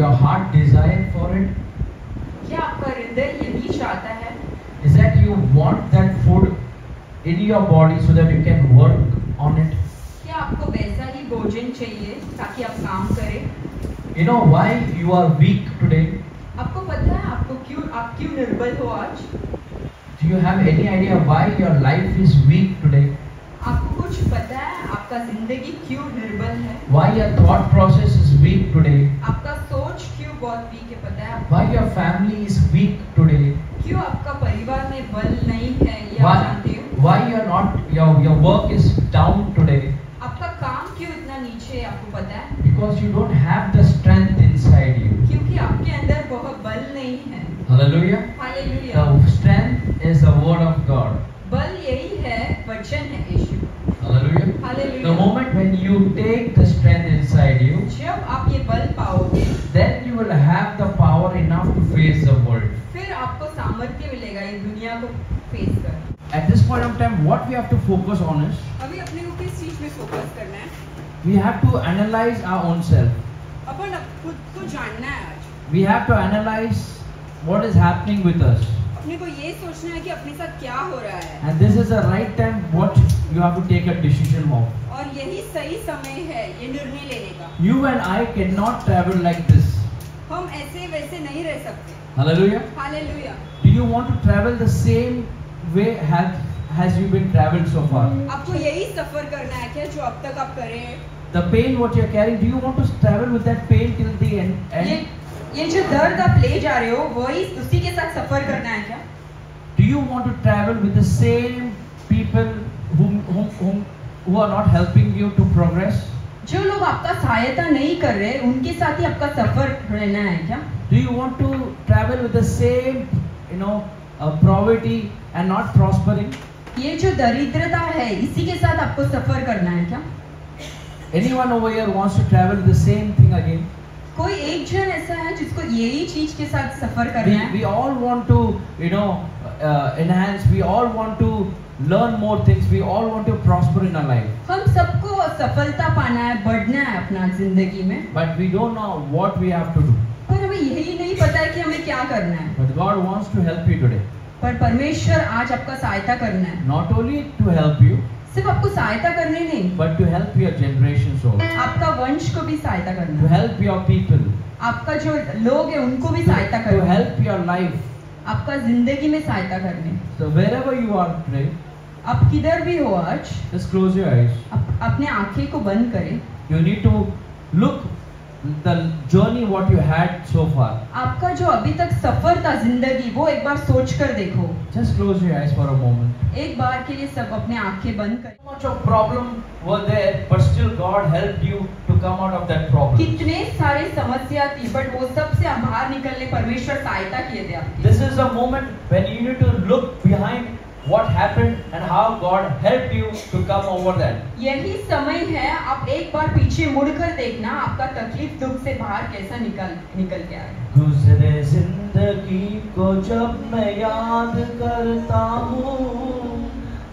Your heart desire for it? क्या आपका हृदय यही चाहता है? Is that you want that food in your body so that you can work on it? क्या आपको वैसा ही भोजन चाहिए ताकि आप काम करें? You know why you are weak today? आपको पता है आप क्यों निर्बल हो आज? Do you have any idea why your life is weak today? आपको कुछ पता है आपका जिंदगी क्यों निर्बल है? Why your thought process is weak today? आपका सोच क्यों बहुत वीक है पता है? Why your family is weak today? क्यों आपका परिवार में बल नहीं है ये आप जानते हो? Why your work is down today? आपकी नीचे आपको पता है? Because you don't have the strength inside you. क्योंकि आपके अंदर बहुत बल नहीं है। Hallelujah. Hallelujah. The strength is the word of God. बल यही है, वचन है यीशु। Hallelujah. Hallelujah. The moment when you take the strength inside you, जब आप ये बल पाओगे, then you will have the power enough to face the world. फिर आपको सामर्थ्य मिलेगा ये दुनिया को फेस करना। At this point of time, what we have to focus on is अभी अपने को किस चीज में फोकस करना है? we have to analyze our own self. अपन खुद को जानना है आज। We have to analyze what is happening with us. अपने को ये सोचना है कि अपने साथ क्या हो रहा है। And this is the right time what you have to take a decision of. और यही सही समय है ये निर्णय लेने का। You and I cannot travel like this. हम ऐसे वैसे नहीं रह सकते। Hallelujah. Hallelujah. Do you want to travel the same way has you been traveled so far? आपको यही सफर करना है क्या जो अब तक आप कर रहे हैं? The pain what you are carrying, do you want to travel with that pain till the end? ये जो दर्द आप ले जा रहे हो वही उसी के साथ सफर करना है क्या? Do you want to travel with the same people who are not helping you to progress? जो लोग आपका सहायता नहीं कर रहे उनके साथ ही आपका सफर रहना है क्या? Do you want to travel with the same, poverty and not prospering? ये जो दरिद्रता है इसी के साथ आपको सफर करना है क्या? Anyone over here wants to travel the same thing again? कोई एक जन ऐसा है जिसको यही चीज के साथ सफर करना है? We all want to, enhance. We all want to learn more things. We all want to prosper in our life. हम सबको सफलता पाना है, बढ़ना है अपना जिंदगी में। But we don't know what we have to do. पर हमें यही नहीं पता है कि हमें क्या करना है। But God wants to help you today. पर परमेश्वर आज आपका सहायता करना है। Not only to help you, सिर्फ आपको सहायता करने नहीं, but to help your generations also. आपका वंश को भी सहायता करना To है। help your people. आपका जो लोग है उनको भी सहायता To करना है। help your life. आपका जिंदगी में सहायता करने। So wherever you are today, आप किधर भी हो आज, just close your eyes. अपने आंखें को बंद करें। You need to look the journey what you had so far. आपका जो अभी तक सफर था जिंदगी वो एक बार सोच कर देखो। Just close your eyes for a moment. एक बार के लिए सब अपने आंखें बंद करें। So much of problem were there, but still God helped you to come out of that problem. कितने सारे समस्या थी बट वो सब से बाहर निकलने परमेश्वर सहायता किए थे आपकी। This is a moment when you need to look behind what happened and how God helped you to come over that. यही समय है आप एक बार पीछे मुड़कर देखना आपका तकलीफ दुख से बाहर कैसा निकल के आए। गुज़रे जिंदगी को जब मैं याद करता हूँ,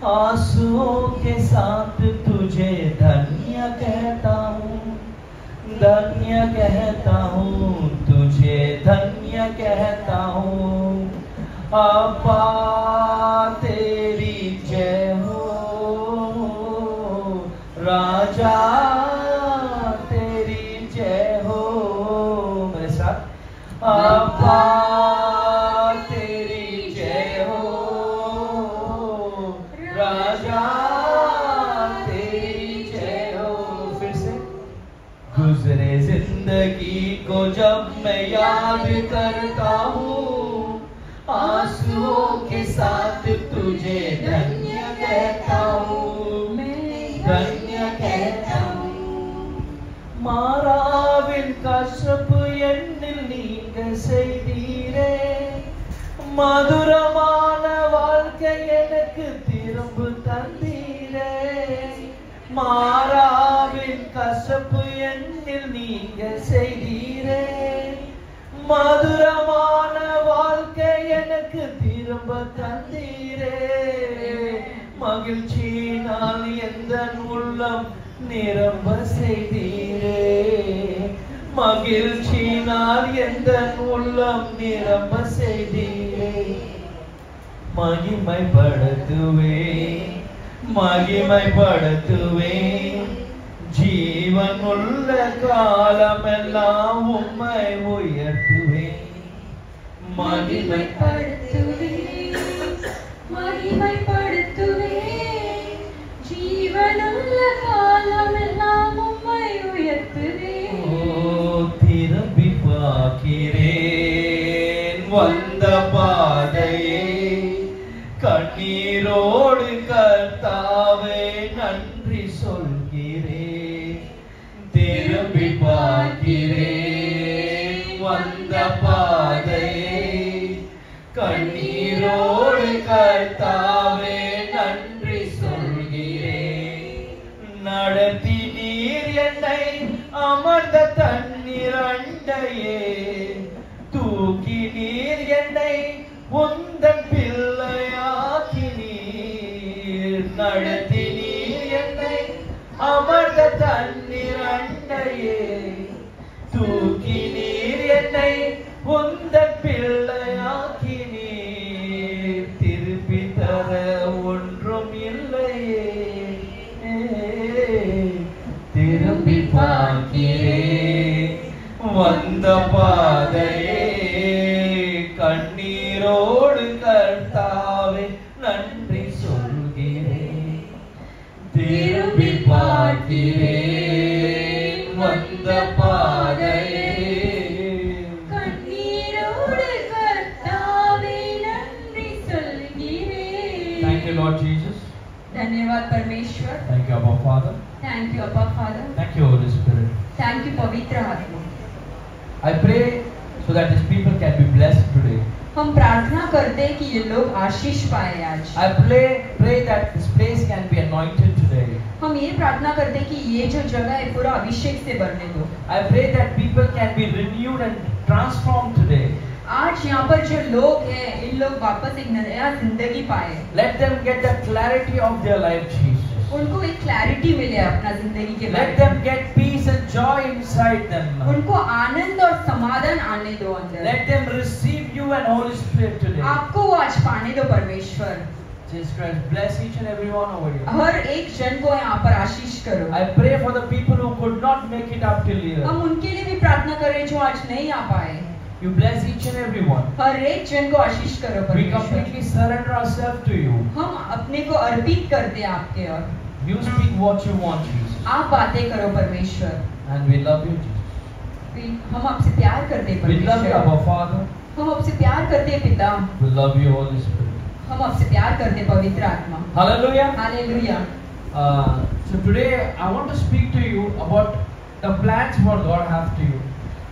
आंसुओं के साथ तुझे धन्य कहता हूँ, धन्य कहता हूँ, तुझे धन्य कहता हूँ। अब्बा तेरी जय हो, राजा तेरी जय हो। मेरे साथ, अब्बा तेरी जय हो, राजा तेरी जय हो। फिर से, गुज़रे जिंदगी को जब मैं याद करता हूँ, आंसुओं के साथ तुझे धन्य कहता हूँ, धन्य कहता हूँ। மாறாவின் கசப்பு என்னில் நீங்க செய்தீரே, மதுரமான வாழ்க்கை எனக்கு திரும்ப தந்தீரே। மாறாவின் கசப்பு என்னில் நீங்க செய்தீரே, மதுரமான வாழ்க்கை எனக்கு திரும்ப தந்தீரே। மகிழ்ச்சியினால் எந்த உள்ளம் நிரம்ப செய்தீரே, மகிழ்ச்சியினால் எந்த உள்ளம் நிரம்ப செய்தீரே। மகிமைப்படுத்துவே, மகிமைப்படுத்துவே, ஜீவனுள்ள காலமெல்லாம் உம்மை உயர்த்துவே। மகிமைப்படுத்துவே, மகிமைப்படுத்துவே, ஜீவனுள்ள காலமெல்லாம் உம்மை உயர்த்துவே। திரும்பி பார்க்கிறேன் வந்த பாதையே, கண்ணீரோடு கர்த்தாவே நன்றி சொல்கிறேன், பார்க்கிறேன் வந்த பாதையை கண்ணீரோடு கர்த்தாவே நன்றி சொல்கிறேன். நடத்தினீர் என்னை அமர்ந்த தண்ணீர் அண்டையே, தூக்கி நீர் என்னை உந்தன் பிள்ளையாக்கினீர். நடத்தினீர் என்னை அமர்ந்த தண்ணீர் அண்டையே, தூக்கி நீர் என்னை உந்தன் பிள்ளையாக்கினீர். திருப்பி தர ஒன்றும் இல்லையே, திரும்பி பார்க்கிறேன் வந்த பாதையே கண்ணீரோடு கர்த்தாவே நன்றி சொல்கிறேன். திரும்பி பார்க்கிறேன் வந்த பாதையே கண்ணீரோடு கர்த்தாவே நன்றி சொல்கிறேன். Thank you Lord Jesus. धन्यवाद परमेश्वर. Thank you Abba Father. Thank you Abba Father. Thank you Holy Spirit. Thank you पवित्र आत्मा. I pray so that these people can be blessed today. हम प्रार्थना करते हैं कि ये लोग आशीष पाए आज. I pray that this place can be anointed today. हम ये प्रार्थना करते हैं कि ये जो जगह है पूरा अभिषेक से भरने दो. I pray that people can be renewed and transformed today. आज यहाँ पर जो लोग हैं इन लोग वापस एक नया जिंदगी पाए. Let them get the clarity of their life, Jesus. उनको एक क्लैरिटी मिले अपना जिंदगी के Let बारे them में. get peace and joy inside them. उनको आनंद और समाधान आने दो अंदर. Let them receive you and Holy Spirit today. आपको वो आज पाने दो परमेश्वर. Jesus Christ, bless each and every one over here. हर एक जन को यहाँ पर आशीष करो. I pray for the people who could not make it up till here. हम उनके लिए भी प्रार्थना कर रहे हैं जो आज नहीं आ पाए. You bless each and every one. हर एक जन को आशीष करो We परमेश्वर. completely surrender ourselves to you. हम अपने को अर्पित करते हैं आपके और You speak what you want, Jesus. आप बातें करो परमेश्वर. And we love you, Jesus. हम आपसे प्यार करते हैं We love you, परमेश्वर. Abba Father. हम आपसे प्यार करते हैं पिता. We love you, Holy Spirit. हम आपसे प्यार करते हैं पवित्र आत्मा. Hallelujah. Hallelujah. So today I want to speak to you about the plans what God have to you.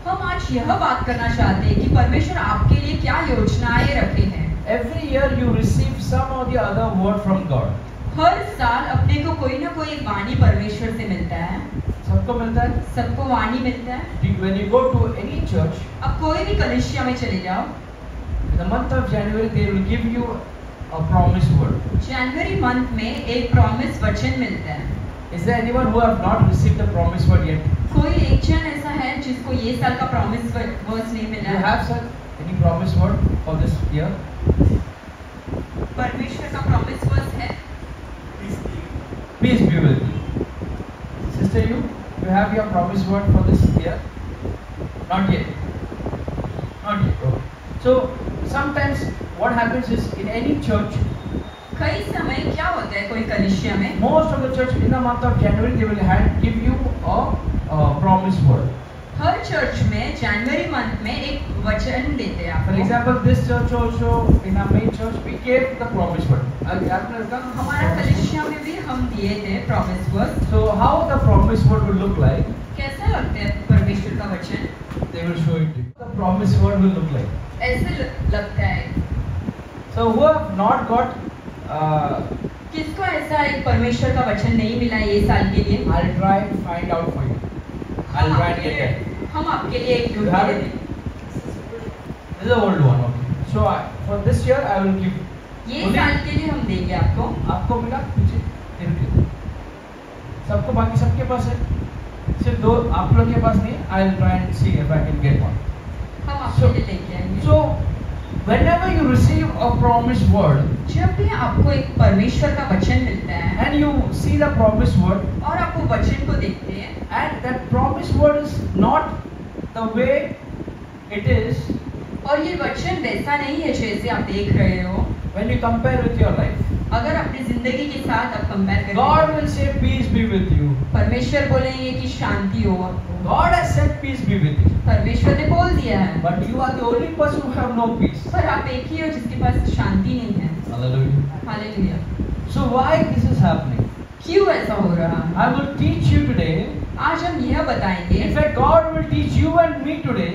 हम आज यह बात करना चाहते हैं कि परमेश्वर आपके लिए क्या योजनाएं रखे हैं. Every year you receive some or the other word from God. हर साल अपने को कोई ना कोई एक वाणी परमेश्वर से मिलता है. सबको मिलता है? सबको वाणी मिलता है. When you go to any church, अब कोई भी कलीसिया में चले जाओ, in the month of January they will give you a promise word. January month में एक प्रॉमिस वचन मिलता है. Is there anyone who have not received the promise word yet? कोई एक जन ऐसा है जिसको ये साल का प्रॉमिस वर्स नहीं मिला You है? have sir any promise word for this year? परमेश्वर का प्रॉमिस वर्स है. Peace be with you. Sister, you have your promise word for this year? Not yet. Not yet. Okay. So sometimes what happens is in any church, कई समय क्या होता है कोई कलीसिया में, most of the church in the month of January they will give you a promise word. Her church में जनवरी month में एक वचन देते हैं For आपको. example, this church also in our main church we gave the promise word. हमारा कलीसिया में भी हम दिए थे promise verse. So how the promise word will look like? कैसा लगता है परमेश्वर का वचन? They will show it to you. The promise word will look like. ऐसे लगता है. So who have not got किसको ऐसा एक परमेश्वर का वचन नहीं मिला ये साल के लिए? I'll try to find out for you. I'll try and get that. हम आपके लिए एक You ढूंढ have के it? देते हैं. This is the old one. Okay. So for this year I will give. ये Only- साल के लिए हम देंगे आपको. आपको मिला पीछे सबको बाकी सबके पास है सिर्फ दो आप लोग के पास नहीं. I'll try and see if I can get one. हम आपके लिए लेके आएंगे. So whenever you receive a promised word जब भी आपको एक परमेश्वर का वचन मिलता है and you see the promised word और आप वो वचन को देखते हैं and that promised word is not the way it is और ये वचन वैसा नहीं है जैसे आप देख रहे हो, when you compare with your life, अगर अपनी जिंदगी के साथ आप कंपेयर करें, God will say peace be with you. परमेश्वर बोलेंगे कि शांति हो आपको. God has said peace be with you, परमेश्वर ने बोल दिया है, but you are the only person who have no peace. पर आप एक ही हो जिसके पास शांति नहीं है. Hallelujah. Hallelujah. So why this is happening? क्यों ऐसा हो रहा है? I will teach you today आज हम यह बताएंगे, In fact, God will teach you and me today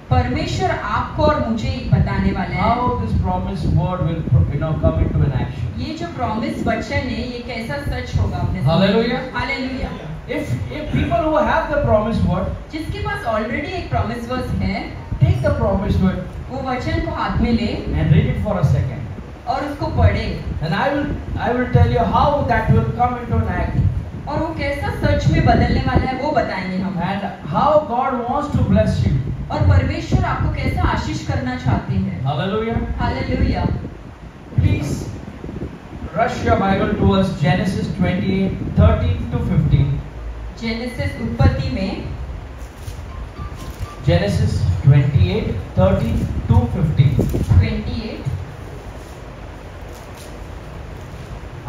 परमेश्वर आपको और मुझे बताने वाले हैं how this promised word will, come into an action. ये जो प्रॉमिस वचन है ये कैसा सच होगा अपने Hallelujah. Hallelujah. If people who have the promised word, जिसके पास ऑलरेडी एक प्रॉमिस वर्स है, take the promised word वो वचन को हाथ में ले and read it for a second. और उसको पढ़े, And I will tell you how that will come into an act और वो कैसा सच में बदलने वाला है वो बताएंगे हम, and how God wants to bless you. और परमेश्वर आपको कैसा आशीष करना चाहते हैं। Hallelujah. Hallelujah. Please rush your Bible towards Genesis 28:13 to 15. Genesis उत्पत्ति में Genesis 28:13 to 15. 28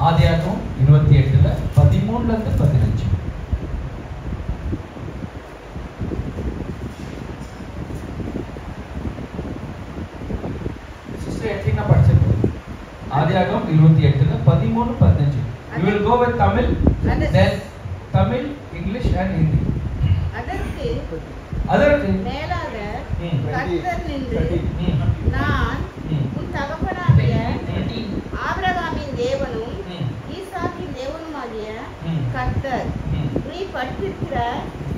ஆதியாகமம் 28ல 13ல இருந்து 15. சிஸ்டர் எத்தனை படிச்சிருக்கீங்க? ஆதியாகமம் 28ல 13 15. You will go with Tamil, then Tamil, English and Hindi. அதற்கு மேலாக ம், கர்த்தர் நின்று 30. நான் ம், உன் தகப்பனாகிய ம், ஆபிரகாமின் தேவனும் ம், ஈசாக்கின் தேவனுமாகிய ம், கர்த்தர் ம். நீ பற்றிருக்கிற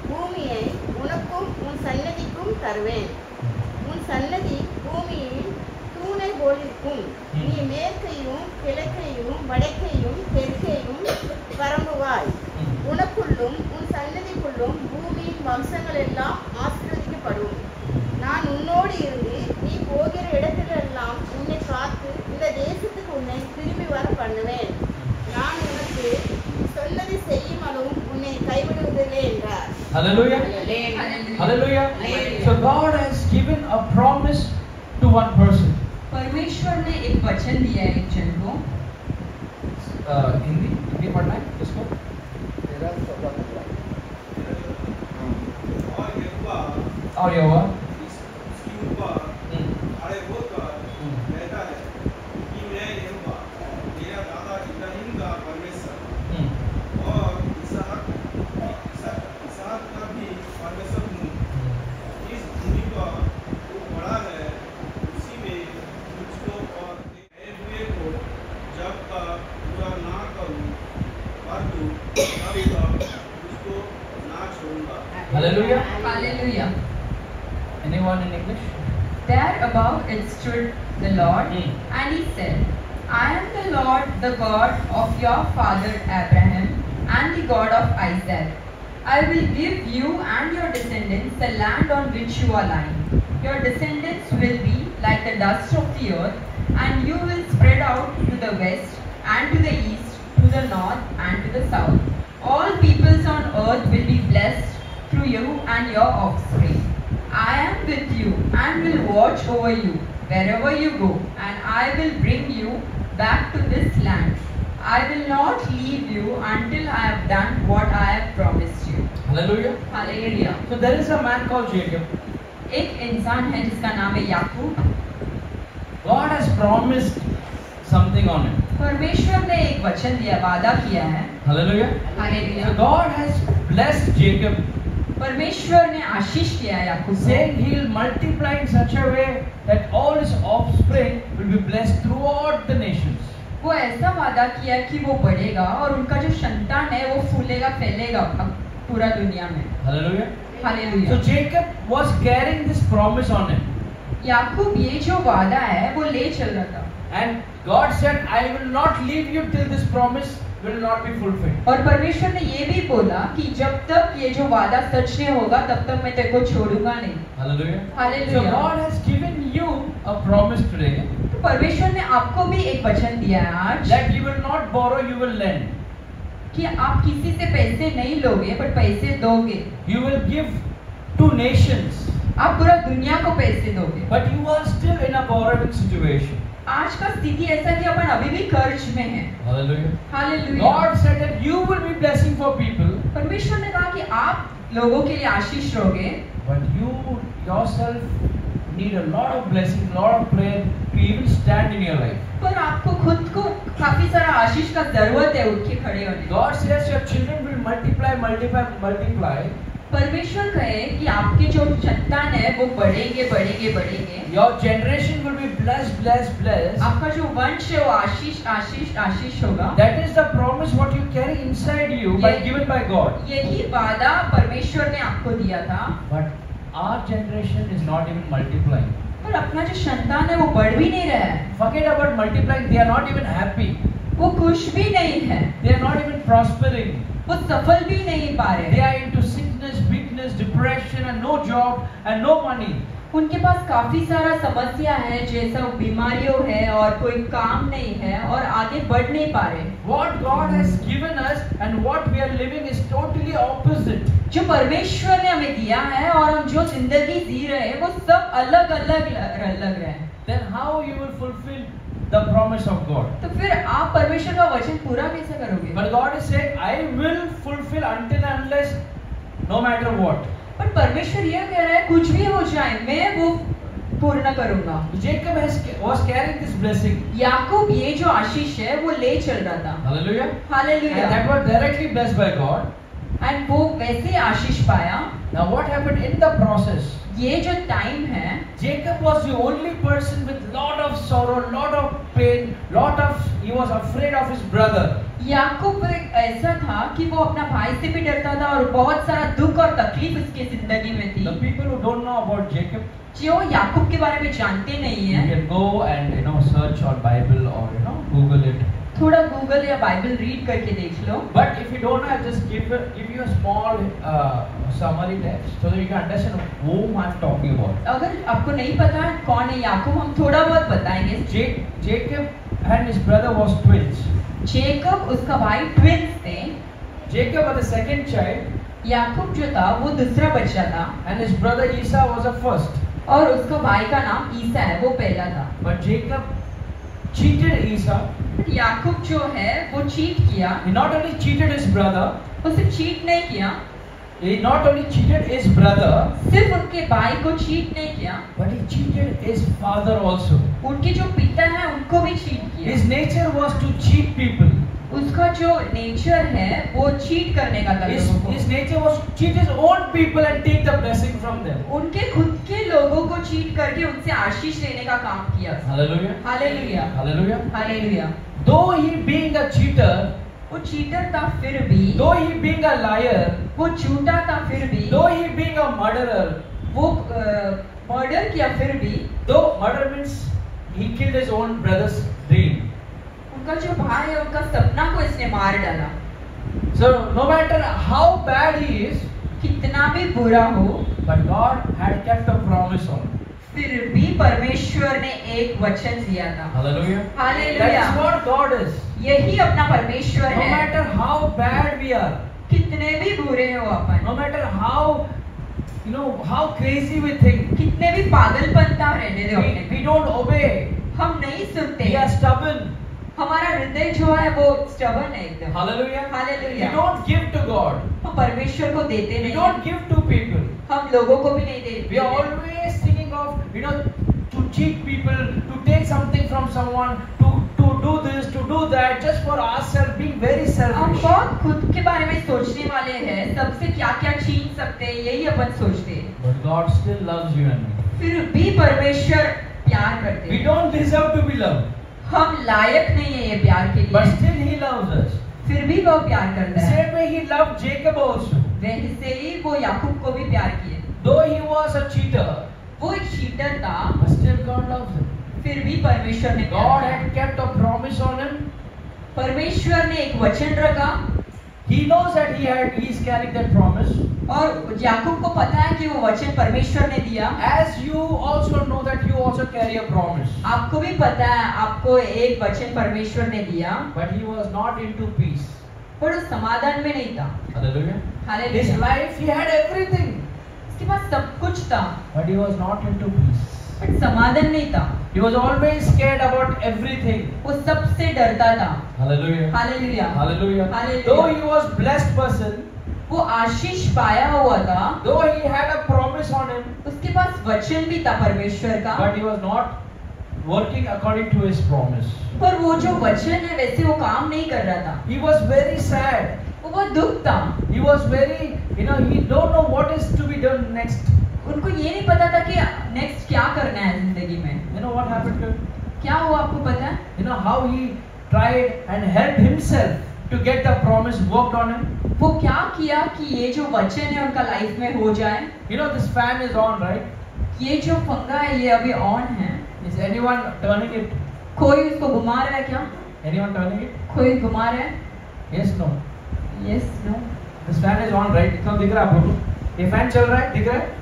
பூமியை உனக்கும் உன் சன்னதிக்கும் தருவேன். உன் சன்னதி பூமியில் தூணை போலிருக்கும். நீ மேற்கையும் கிழக்கையும் வடக்கையும் தெற்கையும் பரம்புவாய். உனக்குள்ளும் உன் சன்னதிக்குள்ளும் பூமியின் வம்சங்கள் எல்லாம் ஆசீர்வதிக்கப்படும். நான் உன்னோடு இருந்து நீ போகிற இடத்திலெல்லாம் உன்னை காத்து இந்த தேசத்துக்கு உன்னை திரும்பி வர பண்ணுவேன். நான் உனக்கு சொன்னதை செய்யும் அளவும் உன்னை கைவிடுவதில்லை என்றார். Hallelujah. Hallelujah. So God has given a promise to one person. परमेश्वर ने एक वचन दिया है एक जन को। हिंदी पढ़ना है इसको? और यहोवा इसके ऊपर खड़े होकर कहता है कि मैं यहोवा मेरा दादा इब्राहिम का परमेश्वर और इसहाक का भी परमेश्वर हूँ। इस भूमि पर वो बड़ा है, उसी में मुझको और गए हुए को जब तक पूरा ना करूँ परंतु तब तक उसको ना छोड़ूंगा। Hallelujah. Hallelujah. Anyone in English? There above it stood the Lord, and he said, I am the Lord, the God of your father Abraham, and the God of Isaac. I will give you and your descendants the land on which you are lying. Your descendants will be like the dust of the earth, and you will spread out to the west, and to the east, to the north, and to the south. All peoples on earth will be blessed through you and your offspring. I am with you and will watch over you wherever you go, and I will bring you back to this land. I will not leave you until I have done what I have promised you. Hallelujah. Hallelujah. So there is a man called Jacob. एक इंसान है जिसका नाम है याकूब। God has promised something on him. परमेश्वर ने एक वचन दिया, वादा किया है। Hallelujah. Hallelujah. So God has blessed Jacob, परमेश्वर ने आशीष किया है याकूब को, saying he will multiply in such a way that all his offspring will be blessed throughout the nations. वो ऐसा वादा किया कि वो बढ़ेगा और उनका जो संतान है वो फूलेगा फैलेगा पूरा दुनिया में। Hallelujah. Hallelujah. So Jacob was carrying this promise on him, याकूब ये जो वादा है वो ले चल रहा था, and God said, "I will not leave you till this promise will not be fulfilled." और परमेश्वर ने ये भी बोला कि जब तक ये जो वादा सच नहीं होगा तब तक मैं तेरे को छोड़ूंगा नहीं। Hallelujah. So hallelujah. God has given you a promise today तो परमेश्वर ने आपको भी एक वचन दिया है आज that you will not borrow, you will lend. कि आप किसी से पैसे नहीं लोगे पर पैसे दोगे। You will give to nations, आप पूरा दुनिया को पैसे दोगे। but you are still in a borrowing situation. आज का स्थिति ऐसा कि अपन अभी भी कर्ज में हैं। Hallelujah. Hallelujah. God said that you will be blessing for people, परमेश्वर ने कहा कि आप लोगों के लिए आशीष रहोगे, but you yourself need a lot of blessing, lot of prayer happy, you will stand in your life. पर आपको खुद को काफी सारा आशीष का जरूरत है उठ के खड़े होने की। God says your children will multiply, multiply, multiply. परमेश्वर कहे कि आपके जो संतान है वो बढ़ेंगे बढ़ेंगे बढ़ेंगे। Your generation will be blessed, blessed, blessed. आपका जो वंश है वो आशीष आशीष आशीष होगा। That is the promise what you carry inside you, by given by God. यही वादा परमेश्वर ने आपको दिया था। But our generation is not even multiplying. पर अपना जो संतान है वो बढ़ भी नहीं रहा है। Forget about multiplying. They are not even happy. वो खुश भी नहीं है। They are not even prospering. वो सफल भी नहीं पा They रहे। are into sickness, weakness, depression, and no job and no money. उनके पास काफी सारा समस्या है, जैसा बीमारियों है और कोई काम नहीं है और आगे बढ़ नहीं पा रहे। What God has given us and what we are living is totally opposite. जो परमेश्वर ने हमें दिया है और हम जो जिंदगी जी रहे हैं वो सब अलग अलग लग रहे हैं। Then how you will fulfill the promise of God? तो फिर आप परमेश्वर का वचन पूरा कैसे करोगे? But God is saying, I will fulfill until and unless, no matter what. पर परमेश्वर यह कह रहा है कुछ भी हो जाए मैं वो पूर्ण करूंगा। Jacob was carrying this blessing. याकूब ये जो आशीष है वो ले चल रहा था। Hallelujah. Hallelujah. And that was directly blessed by God. And वो वैसे आशीष पाया। Now what happened in the process? ये जो टाइम है, Jacob was the only person with lot of sorrow, lot of pain, he was afraid of his brother. याकूब एक ऐसा था कि वो अपना भाई से भी डरता था और बहुत सारा दुख और तकलीफ उसके जिंदगी में थी। The people who don't know about Jacob, जो याकूब के बारे में जानते नहीं you है, can go and search on Bible or Google it. थोड़ा गूगल या बाइबल रीड करके देख लो। But if you don't know, I'll just give you a small summary text so that you can understand whom I'm talking about. अगर आपको नहीं पता कौन है याकूब, हम थोड़ा बहुत बताएंगे। Jacob and his brother was twins. Jacob उसका भाई ट्विंस थे। Jacob was the second child. याकूब जो था वो दूसरा बच्चा था And his brother Esau was the first. और उसका भाई का नाम ईसा है, वो पहला था। But Jacob cheated Esau. याकूब जो है वो चीट किया। He not only cheated his brother, वो सिर्फ चीट नहीं किया, he not only cheated his brother, सिर्फ उनके भाई को चीट नहीं किया, but he cheated his father also. उनके जो पिता है उनको भी चीट किया। His nature was to cheat people. उसका जो नेचर है वो चीट करने का था लोगों को। His nature was to cheat his own people and take the blessing from them. उनके खुद के लोगों को चीट करके उनसे आशीष लेने का काम किया। Hallelujah. Hallelujah, Hallelujah. Hallelujah. Though he being a cheater, वो चीटर था फिर भी, though he being a liar, वो झूठा था फिर भी, though he being a murderer, वो मर्डर किया फिर भी, though murder means he killed his own brother's dream. उनका जो भाई है उनका सपना को इसने मार डाला। So no matter how bad he is, कितना भी बुरा हो, but God had kept a promise on him. फिर भी परमेश्वर ने एक वचन दिया था। Hallelujah. Hallelujah. That is what God is. यही अपना परमेश्वर No है। matter how bad we are, कितने भी बुरे हो अपन, no matter how crazy we think, कितने भी पागलपंता रहने दो अपने we में, don't obey. हम नहीं सुनते। We are stubborn. हमारा हृदय जो है वो स्टबर्न है एकदम। Hallelujah. We hallelujah. don't give to God. हम परमेश्वर को देते We नहीं don't हैं। give to people. हम लोगों को भी नहीं देते। We are always thinking of to cheat people, to take something from someone, to do this, to do that, just for ourselves, being very हम selfish. बहुत खुद के बारे में सोचने वाले हैं, सबसे क्या क्या छीन सकते हैं यही अपन सोचते हैं। But God still loves you and me. फिर भी परमेश्वर प्यार करते We हैं। don't deserve to be loved, हम लायक नहीं है ये प्यार के but लिए, still He loves us. फिर भी वो प्यार करता है। Same way He loved Jacob also. वैसे ही वो याकूब को भी प्यार किए। Though he was a cheater, वो एक चीटर था, but still God loves him. फिर भी परमेश्वर ने प्यार God किया। had kept a promise on him. परमेश्वर ने एक वचन रखा He knows that he is carrying that promise. और याकूब को पता है कि वो वचन परमेश्वर ने दिया। As you also know that you also carry a promise. आपको भी पता है आपको एक वचन परमेश्वर ने दिया, But he was not into peace. पर वो समाधान में नहीं था। Hallelujah. His hallelujah. life, he had everything, उसके पास सब कुछ था, but he was not into peace. पर समाधान नहीं था। He was always scared about everything. वो सबसे डरता था। Hallelujah. Hallelujah. Hallelujah. Hallelujah. Though he was blessed person, वो आशीष पाया हुआ था, though he had a promise on him, उसके पास वचन भी था परमेश्वर का, but he was not working according to his promise. पर वो जो वचन है वैसे वो काम नहीं कर रहा था. He was very sad. वो बहुत दुख था. He was very, he don't know what is to be done next. उनको ये नहीं पता था कि नेक्स्ट क्या करना है जिंदगी में. You know what happened to him? क्या हुआ आपको पता है? You know how he tried and helped himself to get the promise worked on him? वो क्या किया कि ये जो वचन है उनका लाइफ में हो जाए. You know this fan is on, right? ये जो पंखा है ये अभी ऑन है. Is anyone turning it? कोई उसको घुमा रहा है क्या? Anyone turning it? कोई घुमा रहा है? Yes, no. Yes, no. This fan is on, right? इतना दिख रहा है आप लोगों को? ये fan चल रहा है, दिख रहा है?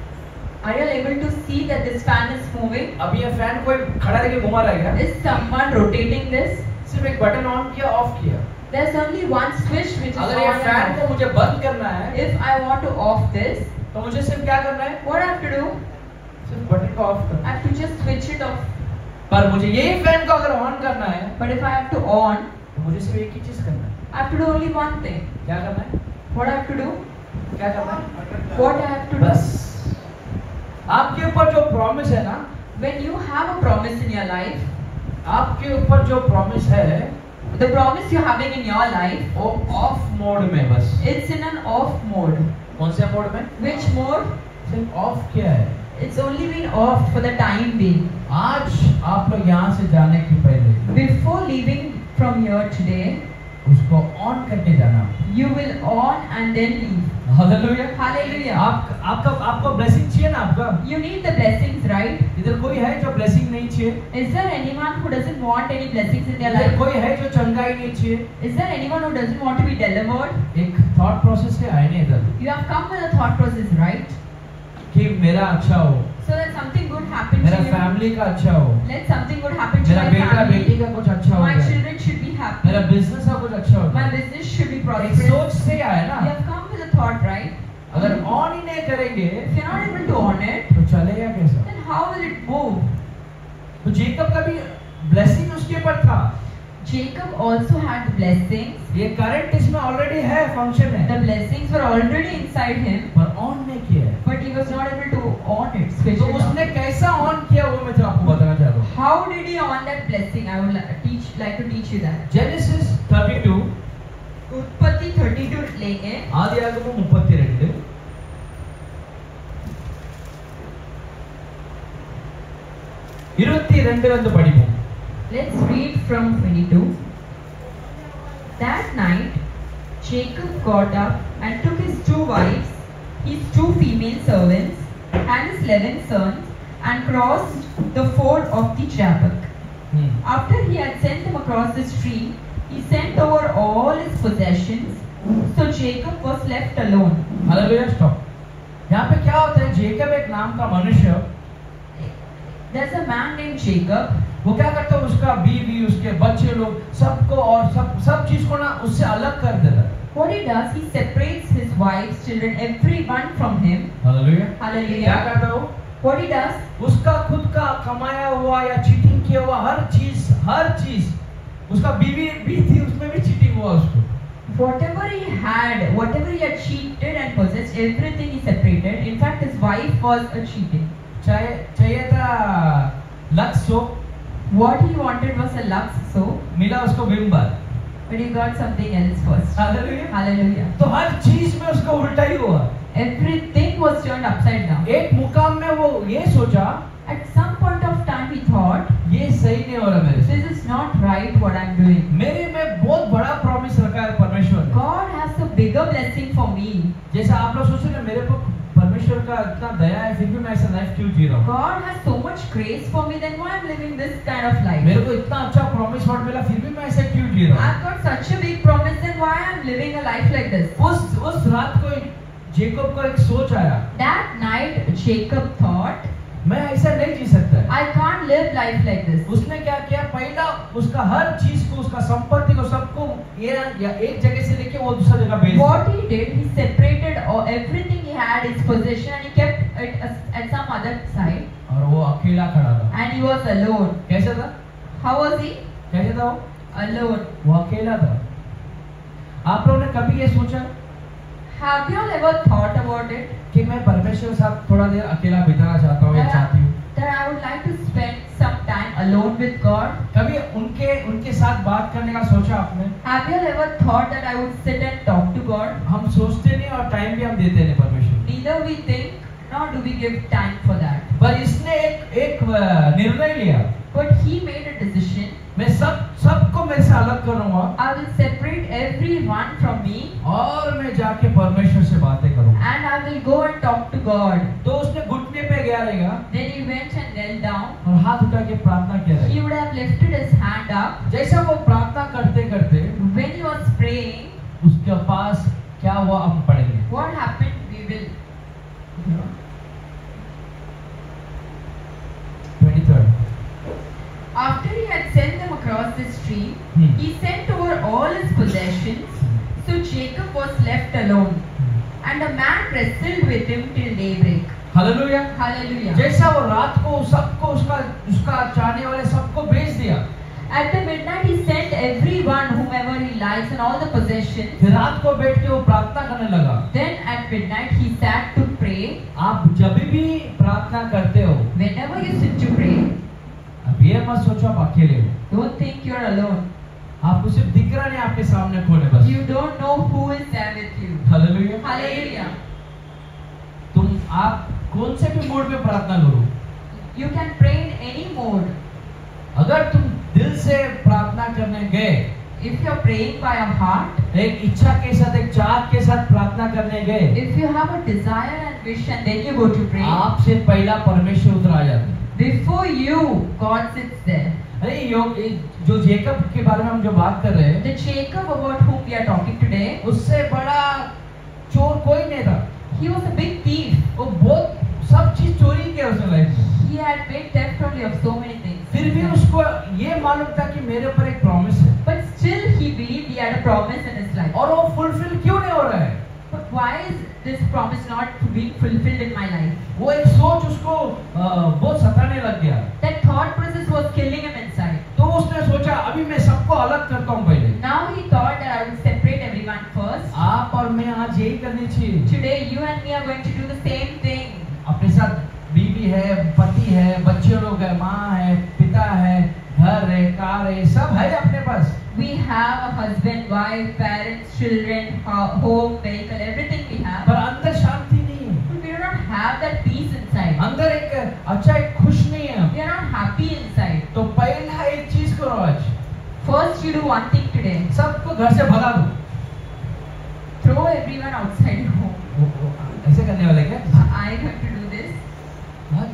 Are you able to see that this fan is moving? अभी ये fan कोई खड़ा रह के घुमा रहा है क्या? Is someone rotating this? सिर्फ एक बटन ऑन किया, ऑफ किया. There's only one switch which is अगर on ये and fan off. को मुझे बंद करना है, If I want to off this, तो मुझे सिर्फ क्या करना है? what I have to do? सिर्फ बटन को ऑफ करना I have to just switch it off. है. पर मुझे यही fan को अगर ऑन करना है, But if I have to on, तो मुझे सिर्फ एक ही चीज करना है. I have to do only one thing. क्या करना है? What I have to do? क्या करना है? What I have to do? बस. आपके ऊपर जो प्रॉमिस है ना, When you have a promise in your life, आपके ऊपर जो प्रॉमिस है, the promise you're having in your life, वो ऑफ मोड में बस. it's in an off mode. कौन से मोड में? Which mode? सिर्फ ऑफ किया है. It's only been off for the time being. आज आप लोग यहाँ से जाने के पहले Before leaving from here today, उसको ऑन करके जाना. you will on and then leave. Hallelujah. Hallelujah. आपको ब्लेसिंग चाहिए ना आपका? You need the blessings, right? इधर कोई है जो ब्लेसिंग नहीं चाहिए? Is there anyone who doesn't want any blessings in their इधर life? कोई है जो चंगाई नहीं चाहिए? Is there anyone who doesn't want to be delivered? एक थॉट प्रोसेस से आए ना इधर You have come with a thought process, right? कि मेरा अच्छा हो, So that something good happens मेरा to you. फैमिली का अच्छा हो, Let something good happen to मेरा my बेटा बेटी family. का कुछ अच्छा हो My जाए, children should be happy. मेरा बिजनेस का कुछ अच्छा हो My जाए. business should be एक prosperous. सोच से आए You ना. have come with a thought, right? अगर ऑन ही नहीं करेंगे If you're not able to on it, तो चलेगा कैसा? then how will it move? तो जेकब का भी ब्लेसिंग उसके ऊपर था. Jacob also had the blessings. ये करंट इसमें ऑलरेडी है, फंक्शन The है, blessings were already inside him, पर ऑन नहीं किया है. but he was not able to on it, switch तो it उसने on. कैसा ऑन किया वो मैं तो आपको बताना चाहता हूँ. How did he on that blessing? I would like to teach you that. Genesis 32 उत्पत्ति 32 लेंगे. ஆதியாகமம் 32 22 வந்து படிப்போம். Let's read from 22. That night, Jacob got up and took his 2 wives, his 2 female servants, and his 11 sons, and crossed the ford of the Jabbok. After he had sent them across the stream, he sent over all his possessions. So Jacob was left alone. Hallelujah. Stop. यहाँ पे क्या होता है? Jacob एक नाम का मनुष्य, There's a man named Jacob. वो क्या करता है? उसका बीवी, उसके बच्चे लोग सबको और सब चीज को ना उससे अलग कर देता है. What he does, he separates his wives, children, everyone from him. Hallelujah. क्या Hallelujah. करता है वो? What he does, उसका खुद का कमाया हुआ या चीटिंग किया हुआ हर चीज उसका बीवी भी थी, उसमें भी चीटिंग हुआ उसको. whatever he had cheated and possessed, everything he separated. In fact, his wife was a cheating. चाहिए था lux soap, What he wanted was a Lux soap, मिला उसको Vim bar. but he got something else first. Hallelujah. Hallelujah. तो हर चीज में उसको उल्टा ही हुआ. Everything was turned upside down. एक मुकाम में वो ये सोचा, At some point of time, he thought, ये सही नहीं हो रहा मेरे से. this is not right what I'm doing. मेरे में बहुत बड़ा प्रॉमिस रखा है परमेश्वर ने. God has a bigger blessing for me. जैसा आप लोग सोच रहे हैं मेरे पर परमेश्वर का इतना दया है, फिर भी मैं ऐसा लाइफ क्यों जी रहा हूँ? God has so much grace for me, then why I'm living this kind of life? मेरे को इतना अच्छा प्रॉमिस वर्ड मिला, फिर भी मैं ऐसा क्यों जी रहा हूँ? I've got such a big promise, then why I'm living a life like this? उस रात को जेकब को एक सोच आया, That night, Jacob thought, मैं ऐसा नहीं जी सकता है. I can't live life like this. उसने क्या किया? पहला उसका हर चीज को, उसका संपत्ति को, सबको ये या एक जगह से लेके वो दूसरा जगह भेज दिया. What he did, he separated everything he had, his possession, and he kept it at some other side. और वो अकेला खड़ा था. And he was alone. कैसे था? How was he? कैसे था वो? Alone. वो अकेला था. आप लोगों ने कभी ये सोचा Have you all ever thought about it? कि मैं परमेश्वर के साथ थोड़ा देर अकेला बिताना चाहता हूँ या चाहती हूँ? That I would like to spend some time alone with God? कभी उनके साथ बात करने का सोचा आपने? Have you ever thought that I would sit and talk to God? हम सोचते नहीं और टाइम भी हम देते नहीं परमेश्वर। Neither we think nor do we give time for that. पर इसने एक निर्णय लिया। But he made a decision. मैं सबको मेरे से अलग करूंगा। I will separate everyone from me. और मैं जाके परमेश्वर से बातें करूंगा। And I will go and talk to God. तो उसने घुटने पे गया रहेगा। Then he went and knelt down. और हाथ उठा के प्रार्थना किया He रहेगा। would have lifted his hand up. जैसा वो प्रार्थना करते करते When he was praying, उसके पास क्या हुआ हम पढ़ेंगे। what happened? We will. 23rd। After he had sent them across the stream, he sent over all his possessions. So Jacob was left alone, and a man wrestled with him till daybreak. Hallelujah. Hallelujah. जैसा वो रात को सबको उसका चाहने वाले सबको बेच दिया। At the midnight he sent everyone, whomever he likes, and all the possessions. फिर रात को बैठ के वो प्रार्थना करने लगा। Then at midnight he sat to pray. आप जब भी प्रार्थना करते हो, Whenever you sit to pray, अब ये मत सोचो आप अकेले हो। don't think you're alone. आपको सिर्फ दिख रहा नहीं आपके सामने खोले बस। You don't know who is there with you. Hallelujah. Hallelujah. आप कौन से भी मोड में प्रार्थना करो। You can pray in any mode. अगर तुम दिल से प्रार्थना करने गए, If you're praying by your heart, एक इच्छा के साथ एक चाह के साथ प्रार्थना करने गए, if you have a desire and wish and then you go to pray, आपसे पहला परमेश्वर उतर आ जाता है। before you, God sits there. अरे जो जेकब के बारे में हम जो बात कर रहे हैं, The Jacob about whom we are talking today, उससे बड़ा चोर कोई नहीं था। he was a big thief. वो बहुत सब चीज चोरी किया उसने लाइफ में। He had made theft only of so many things. फिर भी उसको ये मालूम था कि मेरे ऊपर एक प्रॉमिस है। But still he believed he had a promise in his life. और वो फुलफिल क्यों नहीं हो रहा है? But why is this promise not being fulfilled in my life? वो एक सोच उसको बहुत सताने लग गया। That thought process was killing him inside. तो उसने सोचा अभी मैं सबको अलग करता हूँ पहले। Now he thought that I would separate everyone first. आप और मैं आज यही करनी चाहिए। Today you and me are going to do the same thing. अपने साथ बीवी है, पति है, बच्चे लोग है, माँ है, पिता है, घर है, कार है, सब है अपने पास। We have a husband, wife, parents, children, home, vehicle, everything we have. पर अंदर शांति नहीं है। But we do not have that peace inside. अंदर एक खुश नहीं है। We are not happy inside. तो पहला एक चीज करो आज। First you do one thing today. सबको घर से भगा दो। Throw everyone outside your home. ऐसे करने वाले क्या? I am going to do this. हाँ?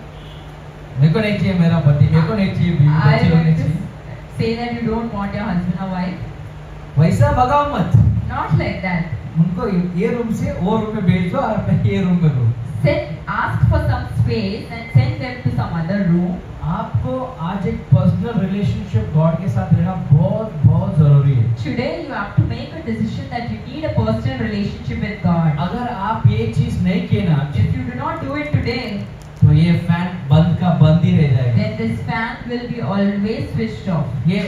मेरे को नहीं चाहिए मेरा पति, मेरे को नहीं चाहिए बीवी, I बच्चे am लोग going नहीं to चाहिए। say that you don't want your husband or wife. वैसा भगाओ मत। Not like that. उनको ये रूम से वो रूम में भेज दो और अपने ये रूम में रहो। Ask for some space and send them to some other room. आपको आज एक पर्सनल रिलेशनशिप गॉड के साथ रहना बहुत बहुत जरूरी है। Today you have to make a decision that you need a personal relationship with God. अगर आप ये चीज नहीं किए ना, If you do not do it today, तो ये फैन बंद का बंद ही रह जाएगा। then this fan will be always switched off. ये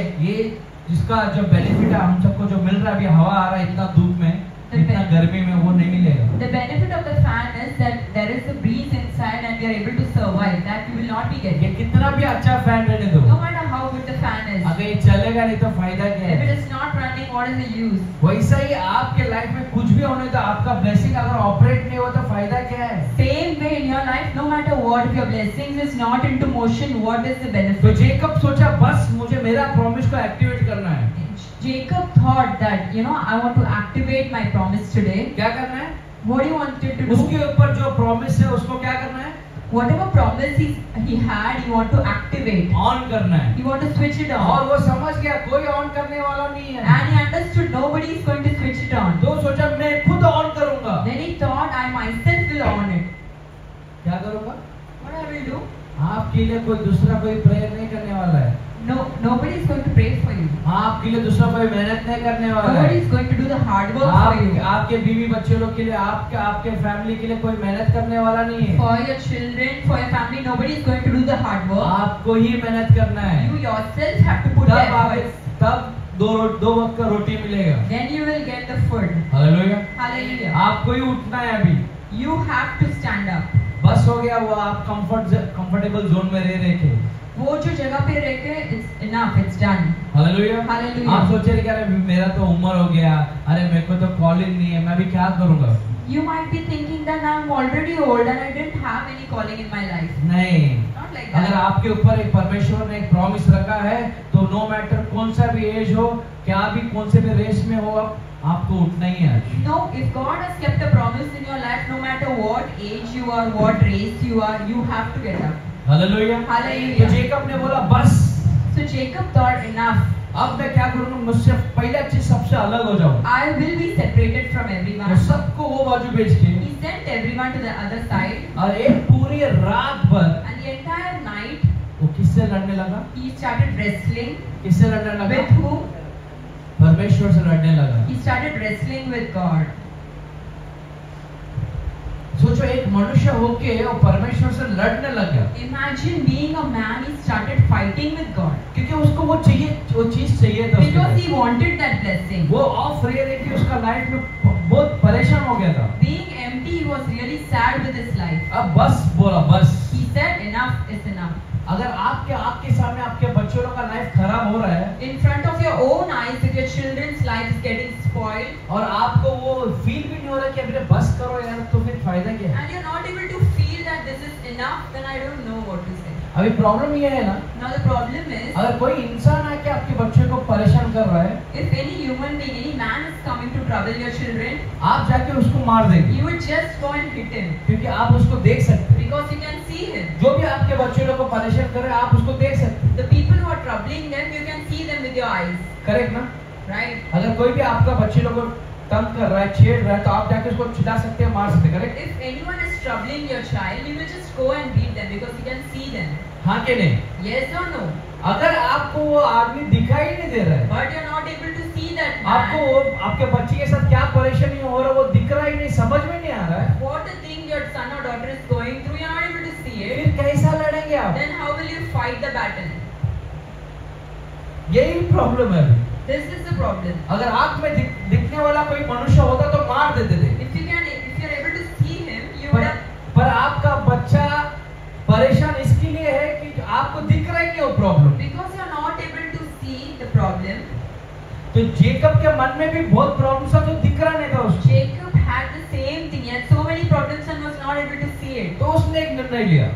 जिसका जो बेनिफिट है हम सबको जो मिल रहा है, अभी हवा आ रहा है इतना धूप में, इतना गर्मी में, वो नहीं मिलेगा। The benefit of the fan is that there is a breeze inside and we are able to survive. That you will not be ये getting. कितना भी अच्छा फैन रहने दो, No matter how good the fan is, अगर ये चलेगा नहीं तो फायदा क्या if it है? is not running, what is the use? वैसा ही आपके लाइफ में कुछ भी होने तो आपका ब्लेसिंग अगर ऑपरेट नहीं हो तो फायदा क्या है? Same way in your life, no matter what, if your blessings is not into motion, what is the तो benefit? जेकब सोचा बस मुझे मेरा प्रॉमिस को एक्टिवेट करना है। Jacob thought that, I want to activate my promise today. क्या करना है? What do you wanted to do? उसके ऊपर जो प्रॉमिस है उसको क्या करना है? Whatever promise he had, you want to activate. On करना है। You want to switch it और on. वो समझ गया कोई ऑन करने वाला नहीं है। And he understood nobody is going to switch it on. तो सोचा मैं खुद ऑन करूंगा। Then he thought, I myself will on it. क्या करूंगा? What I will do? आपके लिए कोई दूसरा कोई प्रेयर नहीं करने वाला है। No, nobody is going to pray for you. आपके लिए दूसरा कोई मेहनत नहीं करने वाला Nobody है। is going to do the hard work for you. आपके बीवी बच्चे लोग के लिए, आपके फैमिली के लिए कोई मेहनत करने वाला नहीं है। For your children, for your family, nobody is going to do the hard work. आपको ही मेहनत करना है। You yourself have to put the efforts. तब दो वक्त का रोटी मिलेगा। Then you will get the food. Hallelujah. Hallelujah. आपको ही उठना है अभी। You have to stand up. बस हो गया वो आप कंफर्टेबल जोन में रह के। वो जो जगह पे रह के it's enough, it's done. Hallelujah. Hallelujah. आप सोच रहे कि अरे मेरा तो उम्र हो गया, अरे मेरे को तो कॉलिंग नहीं है, मैं अभी क्या करूंगा? You might be thinking that I'm already old and I didn't have any calling in my life. नहीं, Not like अगर that. आपके ऊपर एक परमेश्वर ने एक प्रॉमिस रखा है तो नो मैटर कौन सा भी एज हो, क्या भी कौन से भी रेस में हो, आपको उठना ही है। No, if God has kept a promise in your life, no matter what age you are, what race you are, you have to get up. Hallelujah. Hallelujah. तो जेकब ने बोला बस, So Jacob thought, enough. अब मैं क्या करूंगा, मुझसे पहला चीज सबसे अलग हो जाऊं। I will be separated from वो everyone. सबको वो बाजू भेज के He sent everyone to the other side, और एक पूरी रात भर and the entire night वो किससे लड़ने लगा? he started wrestling. किससे लड़ने लगा? With whom? परमेश्वर से लड़ने लगा। He started wrestling with God. सोचो एक मनुष्य होके वो परमेश्वर से लड़ने लग गया, Imagine being a man, he started fighting with God क्योंकि उसको वो चाहिए, वो चीज चाहिए था उसके because लिए। he wanted that blessing. वो ऑफ रियलिटी उसका लाइफ में बहुत परेशान हो गया था। Being empty, he was really sad with his life. अब बस बोला बस। He said, enough is enough. अगर आपके सामने आपके बच्चों लोग का लाइफ खराब हो रहा है In front of your own eyes, if your children's life is getting spoiled और आपको वो फील भी नहीं हो रहा कि अभी बस करो यार, तो फिर फायदा क्या है? and you're not able to feel that this is enough, then I don't know what to say. अभी प्रॉब्लम ये है ना, Now the problem is, अगर कोई इंसान आके आपके बच्चे को परेशान कर रहा है, if any human being, any man is coming to trouble your children, आप जाके उसको मार देंगे, you would just go and hit him क्योंकि आप उसको देख सकते हैं। because you can see him. जो भी आपके बच्चे लोग को परेशान कर रहे हैं, आप उसको देख सकते हैं। The people who are troubling them, you can see them with your eyes, correct ना? right? अगर कोई भी आपका बच्चे लोग को तंग कर रहा है, छेड़ रहा है, तो आप जाके उसको चिल्ला सकते हैं, मार सकते हैं। Correct? If anyone is troubling your child, you will just go and beat them because you can see them. हाँ कि नहीं? Yes or no? अगर आपको वो आदमी दिखाई नहीं दे रहा है, But you're not able to see that आपको man. वो आपके बच्चे के साथ क्या परेशानी हो रहा है वो दिख रहा ही नहीं, समझ में नहीं आ रहा है, What the thing your son or daughter is going through, you're not able to see it. फिर कैसा लड़ेंगे आप? Then how will you fight the battle? यही प्रॉब्लम है अभी। This is the problem. अगर आंख में दिखने वाला कोई मनुष्य होता तो मार देते थे, If you're able to see him, you would have. पर आपका बच्चा परेशान इसके लिए है कि आपको दिख रहा ही नहीं वो problem. Because you're not able to see the problem, तो जेकब के मन में भी बहुत प्रॉब्लम था, तो दिख रहा नहीं था उसको, Jacob had the same thing. He had so many problems and was not able to see it. तो उसने एक निर्णय लिया,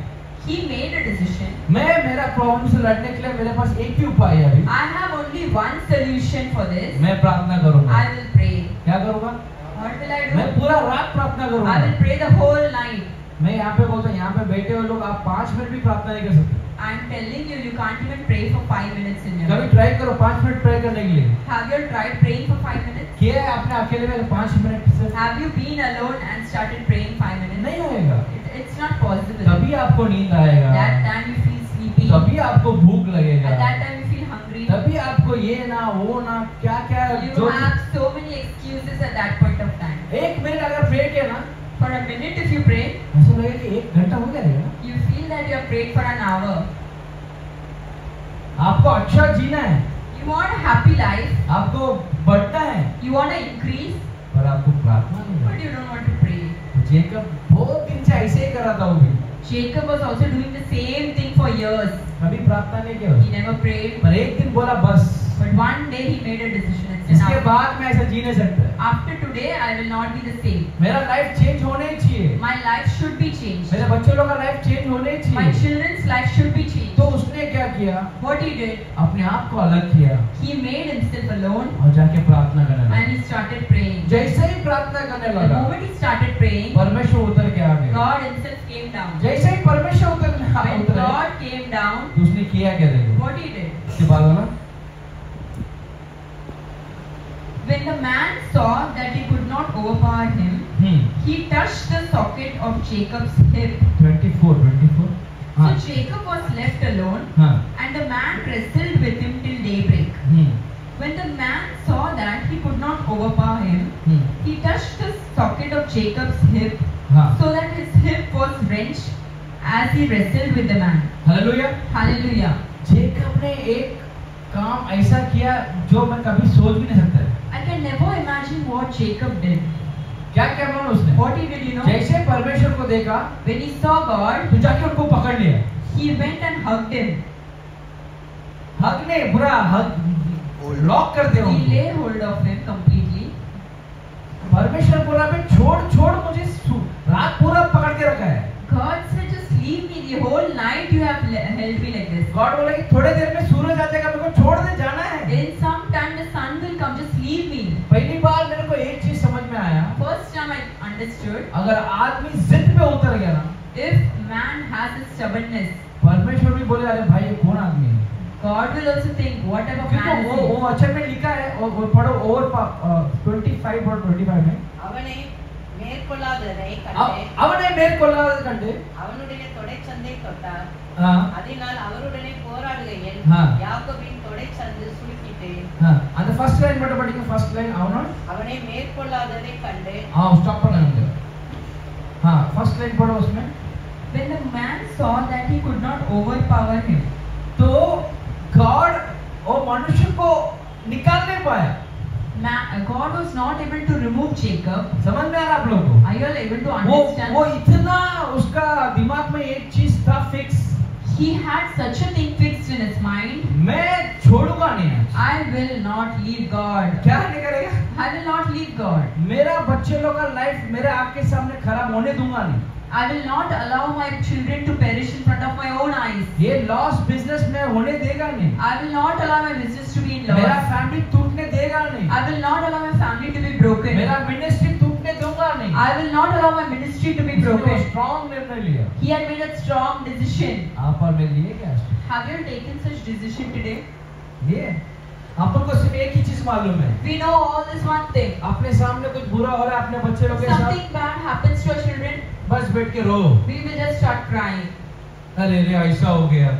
He made a decision. मैं मेरा प्रॉब्लम से लड़ने के लिए मेरे पास एक ही उपाय है अभी, I have only one solution for this. मैं प्रार्थना करूंगा। I will pray. क्या करूंगा? What will I मैं do? पूरा रात प्रार्थना I will करूंगा। pray the whole night. मैं यहाँ पे बोलता हूँ, यहाँ पे बैठे हुए लोग आप 5 मिनट भी प्रार्थना नहीं कर सकते। I'm telling you, you can't even pray for 5 minutes in your कभी life. ट्राई करो 5 मिनट प्रे करने के लिए, Have you tried praying for 5 minutes? किया है आपने अकेले में 5 मिनट से? Have you been alone and started praying 5 minutes? नहीं होएगा। It's not possible. तभी आपको नींद आएगा, That time you feel sleepy. तभी आपको भूख लगेगा, At that time you feel hungry. तभी आपको ये ना वो ना क्या क्या You जो have so many excuses at that point of time. 1 minute अगर प्रे किया ना, For a minute if you pray, ऐसा लगेगा कि 1 घंटा हो गया रहेगा। you feel that you have prayed for an hour. आपको अच्छा जीना है, You want a happy life, आपको बढ़ना है, you want to increase, पर आपको प्रार्थना नहीं but करनी। you don't want to pray. Jacob बहुत दिन से ऐसे ही कर रहा था, वो भी Jacob was also doing the same thing for years. कभी प्रार्थना नहीं किया, He never prayed, पर एक दिन बोला बस, but one day he made a decision. It's इसके enough. बाद मैं ऐसा जी नहीं सकता, After today, I will not be the same. मेरा लाइफ चेंज होने ही चाहिए, My life should be changed. मेरे बच्चों लोग का लाइफ चेंज होने ही My चाहिए। children's life should be changed. तो उसने क्या किया, What he did, अपने आप को अलग किया he made himself alone और जाके प्रार्थना करने and लगा। he started praying. जैसे ही प्रार्थना करने The लगा, moment he started praying, परमेश्वर उतर के आ गया। God himself came down. जैसे ही परमेश्वर उतर When उतरे, God came down, तो उसने किया क्या देखो, what he did? उसके बाद बोला, When the man saw that he could not overpower him, he touched the socket of Jacob's hip. 24 हाँ So Jacob was left alone, हाँ and the man wrestled with him till daybreak. When the man saw that he could not overpower him, he touched the socket of Jacob's hip, हाँ so that his hip was wrenched as he wrestled with the man. Hallelujah. Hallelujah. Jacob ने एक काम ऐसा किया जो मैं कभी सोच भी नहीं सकता। I can never imagine what Jacob did. क्या क्या मालूम उसने? What he did, you know? जैसे परमेश्वर को देखा, When he saw God, तो जाके उनको पकड़ लिया, he went and hugged him. हगने पूरा लॉक करते हो He lay hold of him completely. परमेश्वर बोला बे छोड़ मुझे रात पूरा पकड़ के रखा है God said, just leave me. The whole night you have held me like this. God बोला कि थोड़े देर में सूरज आ जाएगा मेरे को छोड़ दे जाना है In some time the sun will come. Just leave me. पहली बार मेरे को एक चीज समझ में आया First time I understood, अगर आदमी जिद पे उतर गया ना if man has a stubbornness, परमेश्वर भी बोले अरे भाई ये कौन आदमी है God will also think, what type of man क्योंकि is he? वो अक्षर में लिखा है और वो पढ़ो ओवर 25 और 25 में அவனை மேற்கொள்ளாததை கண்டு அவனை மேற்கொள்ளாத கண்டு அவனுடைய தொடைச்சந்தை தொட்டார் हाँ அதனால் அவருடனே போராடுகையில் हाँ। யாக்கோபின் தொடைச்சந்து சுளுக்கிட்டு हाँ அந்த फर्स्ट लाइन மட்டும் படிங்க फर्स्ट लाइन அவனை மேற்கொள்ளாததை கண்டு हाँ स्टॉप करना है हाँ फर्स्ट लाइन पढ़ो उसमें When the man saw that he could not overpower him, तो गॉड वो मनुष्य को निकाल नहीं पाया God was not able to remove Jacob. समझ में आ रहा आप लोगों को Are you all able to वो understand? इतना उसका दिमाग में एक चीज था fix He had such a thing fixed in his mind. मैं छोड़ूंगा नहीं I will not leave God. क्या नहीं करेगा I will not leave God. मेरा बच्चे लोग का लाइफ मेरे आँख के सामने खराब होने दूंगा नहीं I will not allow my children to perish in front of my own eyes. ये लॉस बिजनेस में होने देगा नहीं I will not allow my business to be in मेरा loss. फैमिली टूटने देगा नहीं I will not allow my family to be broken. मेरा मिनिस्ट्री टूटने दूंगा नहीं I will not allow my ministry to be broken. Strong निर्णय लिया He had made a strong decision. आप और मेरे लिए क्या Have you taken such decision today? ये अपन को सिर्फ एक ही चीज मालूम है We know all this one thing. अपने सामने कुछ बुरा हो रहा है अपने बच्चे लोग के Something साथ bad happens to our children, बस बैठ के रो we will just start crying. अरे रे ऐसा हो गया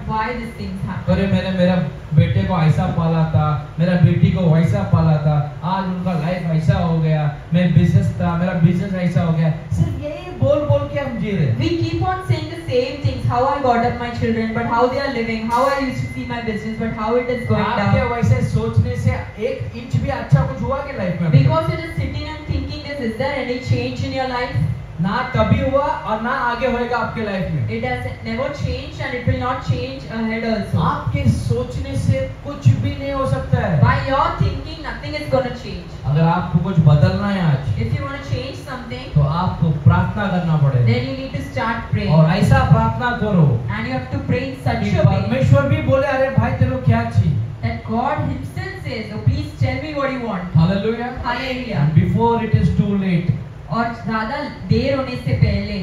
Why these things happen? अरे मैंने मेरा बेटे को ऐसा पाला था मेरा बेटी को वैसा पाला था आज उनका लाइफ ऐसा हो गया मैं बिजनेस था मेरा बिजनेस ऐसा हो गया सिर्फ यही बोल बोल के हम जी रहे We keep on saying the same things. How I got up my children, but how they are living. How I used to see my business, but how it is going आपके down. वैसे सोचने से एक inch भी अच्छा कुछ हुआ कि लाइफ में Because you're just sitting and thinking this, is there any change in your life? ना कभी हुआ और ना आगे होएगा आपके लाइफ में It has never changed and it will not change ahead also. आपके सोचने से कुछ भी नहीं हो सकता है By your thinking, nothing is going to change. अगर आपको कुछ बदलना है आज If you want to change something, तो आपको प्रार्थना करना पड़ेगा then you need to start praying. और ऐसा प्रार्थना करो And you have to pray in such कि a way परमेश्वर भी बोले अरे भाई तेरे को क्या चाहिए that God Himself says, "Oh, please tell me what you want." Hallelujah Hallelujah. and before it is too late और ज़्यादा देर होने से पहले,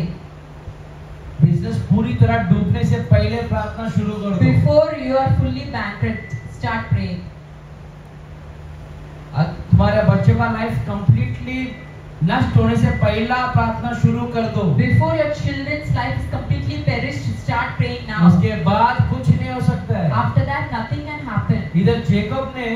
बिजनेस पूरी तरह डूबने से पहले प्रार्थना शुरू कर दो before you are fully bankrupt, start praying. तुम्हारे बच्चों का लाइफ कंप्लीटली नष्ट होने से पहला प्रार्थना शुरू कर दो Before your children's life is completely perished, start praying now. उसके बाद कुछ नहीं हो सकता है After that, nothing can happen. इधर जेकब ने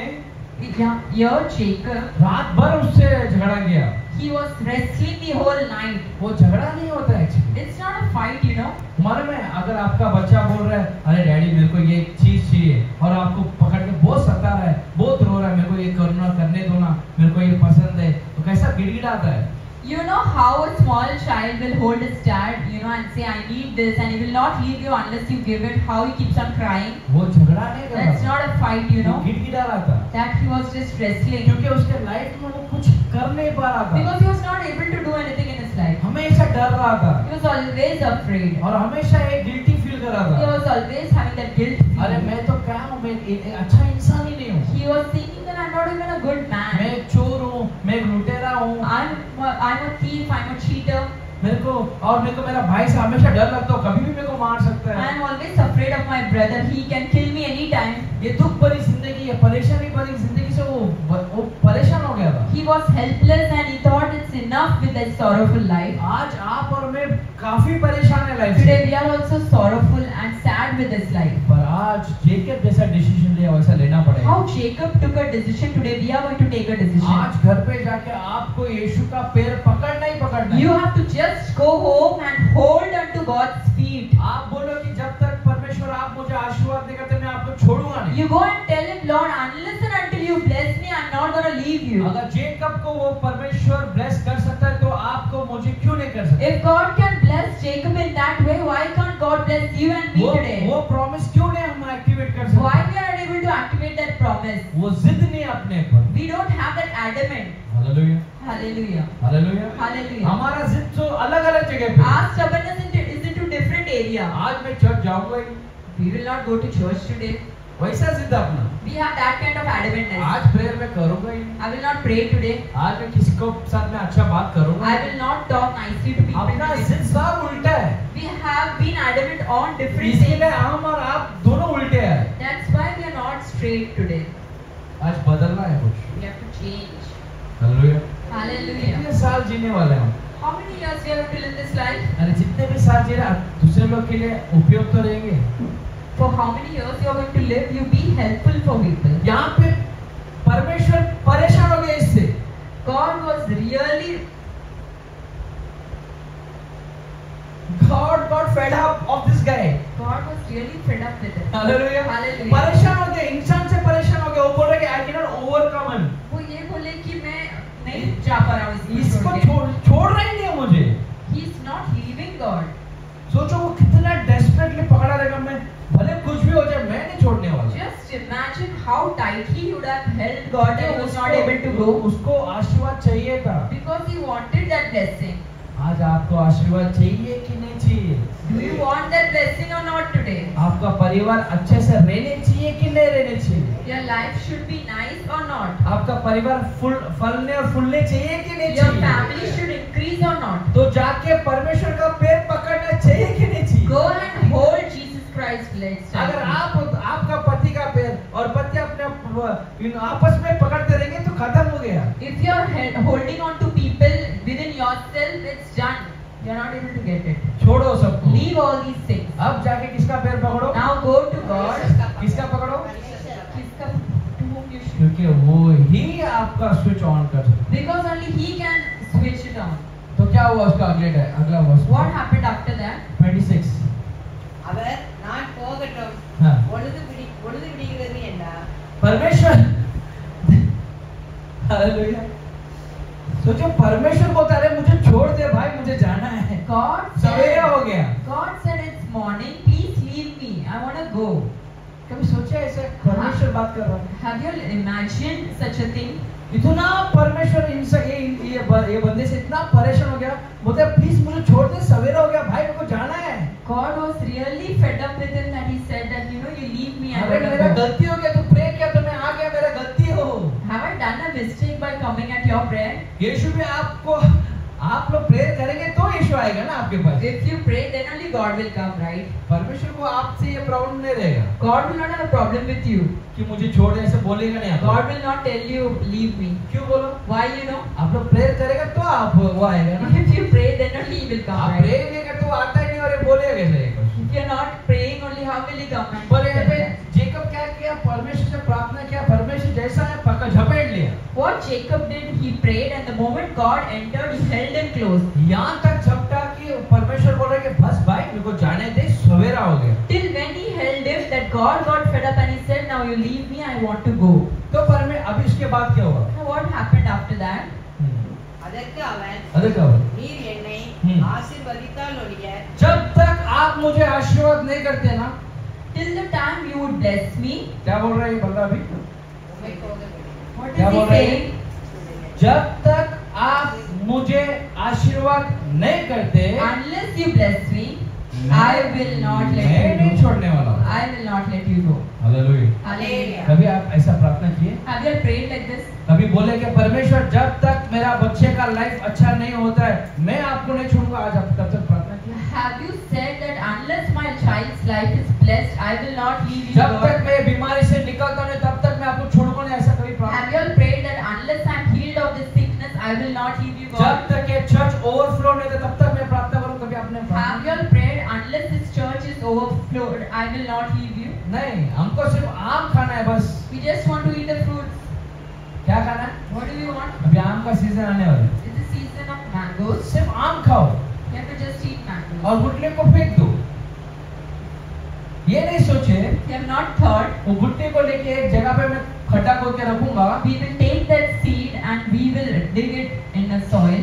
Here Jacob, रात भर उससे झगड़ा किया he was wrestling the whole night. वो झगड़ा नहीं होता है actually It's not a fight, you know. मालूम है अगर आपका बच्चा बोल रहा है अरे डैडी मेरे को ये चीज चाहिए और आपको पकड़ के बहुत सता रहा है बहुत रो रहा है मेरे को ये करने दो ना मेरे को ये पसंद है तो कैसा गिड़गिड़ाता है You know how a small child will hold his dad, you know, and say, "I need this," and he will not leave you unless you give it. How he keeps on crying. वो झगड़ा नहीं कर That's रहा not a fight, you था know. गिड़गिड़ा रहा था That he was just wrestling क्योंकि उसके लाइफ में वो कुछ कर नहीं पा रहा था because he was not able to do anything in his life. हमेशा डर रहा था He was always afraid. और हमेशा एक गिल्टी फील कर रहा He था was always having that guilt. अरे feeling. मैं तो क्या हूँ मैं अच्छा इंसान ही नहीं हूँ He was thinking that I'm not even a good man. मैं एक चोर हूँ मैं एक लुटेरा हूँ I'm a thief. I'm a cheater. मेरे को मेरा भाई से हमेशा डर लगता है कभी भी मेरे को मार सकता है I'm always afraid of my brother. He can kill me anytime. ये दुख भरी जिंदगी है परेशानी भरी जिंदगी से वो परेशान हो गया था He was helpless and he thought it's enough with that sorrowful life. आज आप और मैं काफी परेशान है लाइफ Today से we are also sorrowful and sad with this life. पर आज जेकब जैसा डिसीजन लिया वैसा लेना पड़ेगा How Jacob took a decision, today we are going to take a decision. आज घर पे जाके आपको यीशु का पैर पकड़ना ही पकड़ना है You have to just go home and hold onto God's feet. आप बोलो कि जब तक परमेश्वर आप मुझे आशीर्वाद देगा तो मैं आपको छोड़ूंगा नहीं You go and tell him, Lord, unless and until you bless me, I'm not going to leave you. अगर जेकब को वो परमेश्वर ब्लेस कर सकता है तो आपको मुझे क्यों नहीं कर सकता If God can bless Jacob in that way, why can't God bless you and me today? वो प्रॉमिस क्यों नहीं हम एक्टिवेट कर सकते Why we activate that promise. वो जिद नहीं अपने पर। We don't have that adamant. Hallelujah, Hallelujah. Hallelujah. Hallelujah. हमारा जिद तो अलग-अलग जगह पे। Our stubbornness is into different area. आज मैं चर्च जाऊंगा ही, We will not go to church today. वैसा जिद अपना। We have that kind of adamantness. आज प्रेयर में करूंगा ही, I will not pray today. आज मैं किसी को साथ में अच्छा बात करूंगा। I will not talk nicely to people अपना today. जिद सब उल्टा है। We have been adamant on different इसीलिए things. हम और आप दोनों उल्टे हैं। That's why we are not straight today. आज बदलना है कुछ। We have to change. Hallelujah. Hallelujah. कितने साल जीने वाले हैं हम? How many years we have to live this life? अरे जितने भी साल जी रहे दूसरे लोग के लिए उपयोग तो रहेंगे। For how many years you are going to live? You be helpful for people. यहाँ पे परमेश्वर परेशान हो गए इससे। God was really God got fed up of this guy. God was really fed up with it. Hallelujah. Hallelujah. परेशान हो गए, इंसान से परेशान हो गए। वो बोल रहे कि I cannot overcome him. वो ये बोले कि मैं नहीं जा पा रहा हूँ इसको इसको छोड़ रहा ही नहीं है मुझे। He is not leaving God. सोचो वो कितना डेस्परेटली पकड़ा रहेगा। मैं भले कुछ भी हो जाए मैं नहीं छोड़ने वाला। Just imagine how tightly he would have held God that he was not able to go उसको आशीर्वाद चाहिए था। because he wanted that blessing. आज आपको आशीर्वाद चाहिए कि नहीं चाहिए? Do you want that blessing or not today? आपका परिवार अच्छे से रहने चाहिए कि नहीं रहने चाहिए? Your life should be nice or not? आपका परिवार फलने और फूलने चाहिए कि नहीं Your चाहिए? family should increase or not? तो जाके परमेश्वर का पैर पकड़ना चाहिए कि नहीं चाहिए? Go and hold Jesus Christ's legs. अगर आपका पति का पैर और पति अपने आपस में पकड़ते रहेंगे तो खत्म हो गया। If you are holding on to people within yourself, it's done. You are not able to get it. छोड़ो सबको। Leave all these things. अब जाके किसका पैर पकड़ो? Now go to God. किसका पकड़ो? किसका to whom you should. क्योंकि वो ही आपका स्विच ऑन कर सकता है। Because only He can switch it on. तो क्या हुआ उसका अगला वर्ष? What happened after that? 26। அவர் நான் போகட்டும் हाँ। பொழுது விடுகிறது என்றார். परमेश्वर हालेलुया। सोचो परमेश्वर बोलता है मुझे छोड़ दे भाई, मुझे जाना है। God सवेरा हो said, गया। God said it's morning. Please leave me. I want to go. कभी सोचा ऐसा परमेश्वर बात कर रहा है? Have you imagined such a thing? इतना परमेश्वर इनसे ये बंदे से इतना परेशान हो गया, बोलता है प्लीज मुझे छोड़ दे, सवेरा हो गया भाई, मेरे को जाना है। God was really fed up with him that he said that you leave me. I अरे want मेरा to go. गलती हो गया, तू प्रे किया तो मैं आ गया, मेरा गलती हो। Have I done a mistake by coming at your prayer? यीशु भी आप लोग प्रेयर करेंगे तो यीशु आएगा ना आपके पास। If you pray, then only God will come, right? परमेश्वर को आपसे ये प्रॉब्लम नहीं रहेगा God will not have a problem with you. कि मुझे छोड़ दे, ऐसे बोलेगा नहीं आपको। God will not tell you, leave me. क्यों बोलो? Why, आप लोग प्रेयर करेगा तो आप वो आएगा ना। If you pray, then only He will come, आप right? प्रेयर नहीं करते तो आता ही नहीं और ये बोलेगा कैसे? If you are not praying, only how will He come? And पर यहाँ tell पे that? जेकब क्या किया? परमेश्वर से प्रार्थना किया, परमेश्वर जैसा है पक्का झपेट लिया। What Jacob did, he prayed, and the moment God entered, he held him close. यहाँ तक झपटा कि परमेश्वर बोल रहा है कि बस भाई मेरे को जाने दे, सवेरा हो गया। Till when he held him, that God got fed up and he said, "Now you leave me, I want to go." तो अभी इसके बाद क्या हुआ? Now what happened after that? அதற்கு அவன் अरे क्या हुआ? நீர் என்னை ஆசீர்வதித்தால் ஒழிய जब तक आप मुझे आशीर्वाद नहीं करते ना, Till the time you would bless me. क्या बोल रहा है ये बंदा अभी? உம்மை போக விடுவேன். What क्या is बोल he रहे हैं? saying? जब तक आप मुझे आशीर्वाद नहीं करते, Unless you bless me, I will not let मैं you नहीं go. छोड़ने वाला हूँ। I will not let you go. Hallelujah. Hallelujah. कभी आप ऐसा प्रार्थना किए? Have you prayed like this? कभी बोले कि परमेश्वर जब तक मेरा बच्चे का लाइफ अच्छा नहीं होता है मैं आपको नहीं छोड़ूंगा? आज आप तब तक प्रार्थना किए? Have you said that unless my child's life is blessed, I will not leave you, जब तक God? मैं बीमारी से निकलता नहीं तब तक मैं आपको छोड़ूंगा नहीं? ऐसा कभी प्रार्थना? Have you all prayed that unless I am healed of this sickness, I will not leave you, जब God? तक ये चर्च ओवरफ्लो नहीं होता तब तक मैं प्रार्थना करूं? कभी आपने Have प्रार्थना you all prayed unless this church is overflowed, I will not leave you? नहीं, हमको सिर्फ आम खाना है बस। We just want to eat the fruits. क्या खाना है? What do we want? अभी आम का सीजन आने वाला है, It's the season of mangoes. सिर्फ आम खाओ You have to just eat mangoes. और गुटले को फेंक दो। ये नहीं सोचे You have not thought, वो गुट्टे को लेके एक जगह पे मैं खड्डा खोद के रखूंगा, we will take that seed and we will dig it in the soil.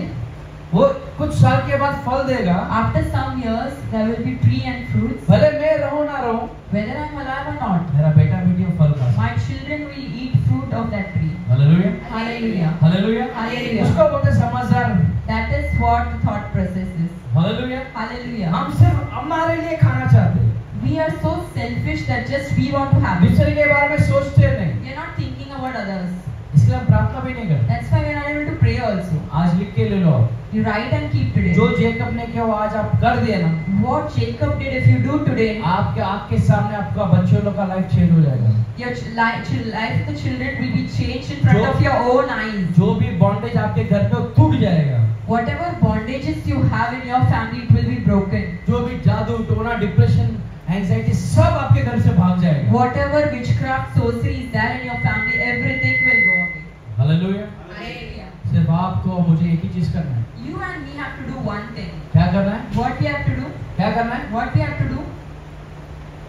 वो कुछ साल के बाद फल देगा। After some years, there will be tree and fruits. भले मैं रहूं ना रहूं, Whether I'm alive or not, मेरा बेटा बेटी फल खा। my children will eat fruit of that tree. Hallelujah, Hallelujah. Hallelujah. Hallelujah. उसको बोलते हैं समझदार। That is what the thought process is. Hallelujah. Hallelujah. हम सिर्फ हमारे लिए खाना चाहते हैं, We are so selfish that just we want to have it. दूसरे के बारे में सोचते नहीं, We are not thinking about others. इसलिए हम प्रार्थना भी नहीं करते। That's why we are not able to pray also. आज लिख के ले लो, You write and keep today. जो जेकब ने किया वो आज आप कर दिए ना, What Jacob did, if you do today, आपके सामने आपका बच्चों लोग का लाइफ चेंज हो जाएगा। your life of the children will be changed in front of your own eyes. जो भी बॉन्डेज आपके घर में वो टूट जाएगा, Whatever bondages you have in your family, it will be broken. जो भी जादू टोना डिप्रेशन एंजाइटी सब आपके घर से भाग जाएगा। Whatever witchcraft, sorcery is there in your family, everything will go away. Hallelujah. Hallelujah. सिर्फ आपको मुझे एक ही चीज करना है। You and me have to do one thing. क्या करना है? What we have to do? क्या करना है? What we have to do?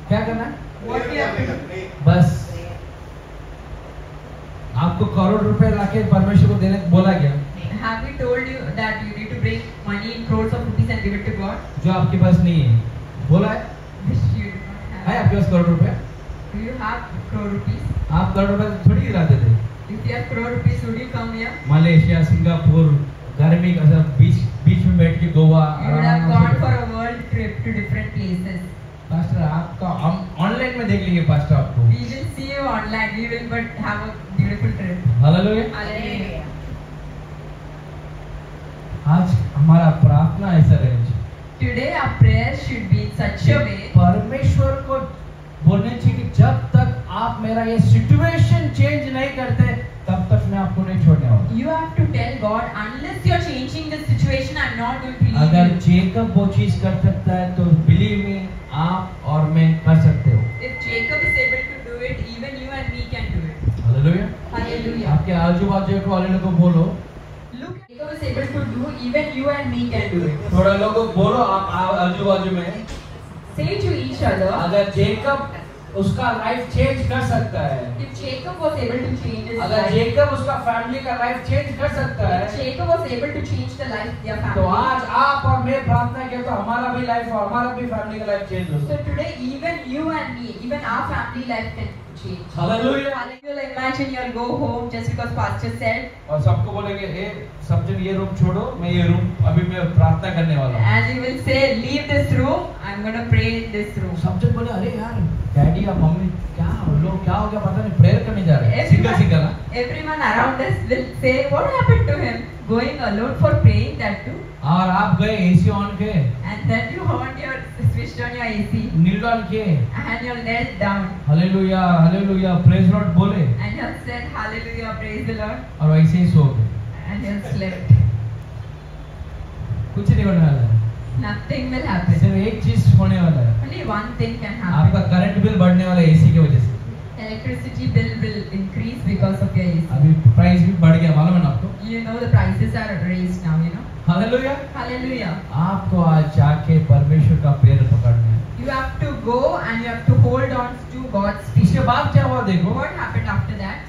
क्या करना है? What we have to do? बस आपको करोड़ रुपए लाके परमेश्वर को देने बोला गया, Have we told you that you need to bring money in crores of rupees and give it to God? जो आपके पास नहीं है, बोला है? Which you do not है have. आपके पास करोड़ रुपए? Do you have crore rupees? आप करोड़ रुपए थोड़ी गिराते थे। If you have crore rupees, would you come here? Malaysia, Singapore, गर्मी का सब बीच में बैठ के Goa You would have gone for a world trip to different places. Pastor आपका हम ऑनलाइन में देख लेंगे पास्टर आपको। We will see you online. We will but have a beautiful trip. Hallelujah. Hallelujah. आज हमारा प्रार्थना ऐसा रहेगा, Today our prayer should be in such a way. परमेश्वर को बोलने चाहिए कि जब तक आप मेरा ये सिचुएशन चेंज नहीं करते तब तक मैं आपको नहीं छोड़ने वाला। You have to tell God, unless you are changing the situation, I'm not going to leave अगर you. जेकब वो चीज कर सकता है तो बिलीव में आप और मैं कर सकते हो। If Jacob is able to do it, even you and me can do it. Hallelujah. Hallelujah. आपके आजू बाजू वाले लोगों को बोलो, Look, Jacob is able to do, even you and me can do it. थोड़ा लोगों को बोलो आप आजू बाजू में, Say to each other, अगर जेकब उसका लाइफ चेंज कर सकता है, if Jacob was able to change his अगर life, जेकब उसका फैमिली का लाइफ चेंज कर सकता if है, Jacob was able to change the life of their तो family, आज आप और मैं प्रार्थना किया तो हमारा भी लाइफ और हमारा भी फैमिली का लाइफ चेंज हो so सकता है। today even you and me, even our family life can change. Hallelujah. Hallelujah. Imagine you'll go home just because pastor said, और सबको बोलेंगे ए सब जन ये रूम छोड़ो, मैं ये रूम अभी मैं प्रार्थना करने वाला हूँ। and you will say, leave this room, I'm going to pray in this room. सब जन बोले अरे यार डैडी या मम्मी क्या लोग क्या हो गया पता नहीं, प्रेयर करने जा रहे हैं single single. Everyone around us will say, what happened to him? Going alone for praying that too. और आप गए एसी ऑन के, And then you switched on your AC नील डाल के, and you knelt down hallelujah hallelujah praise Lord बोले and you have said hallelujah, praise the Lord, और वैसे ही सो गए। and you have slept. कुछ नहीं होने वाला है, Nothing will happen. सिर्फ एक चीज होने वाला है, Only one thing can आपका happen. करंट बिल बढ़ने वाला है एसी की वजह से। Electricity bill will increase because of your AC. अभी प्राइस भी बढ़ गया, मालूम है ना आपको? You know the prices are raised now, you know. Hallelujah. Hallelujah. आपको आज जाके परमेश्वर का पैर पकड़ना है। You have to go and you have to hold on to God's feet. इसके बाद क्या हुआ देखो, What happened after that?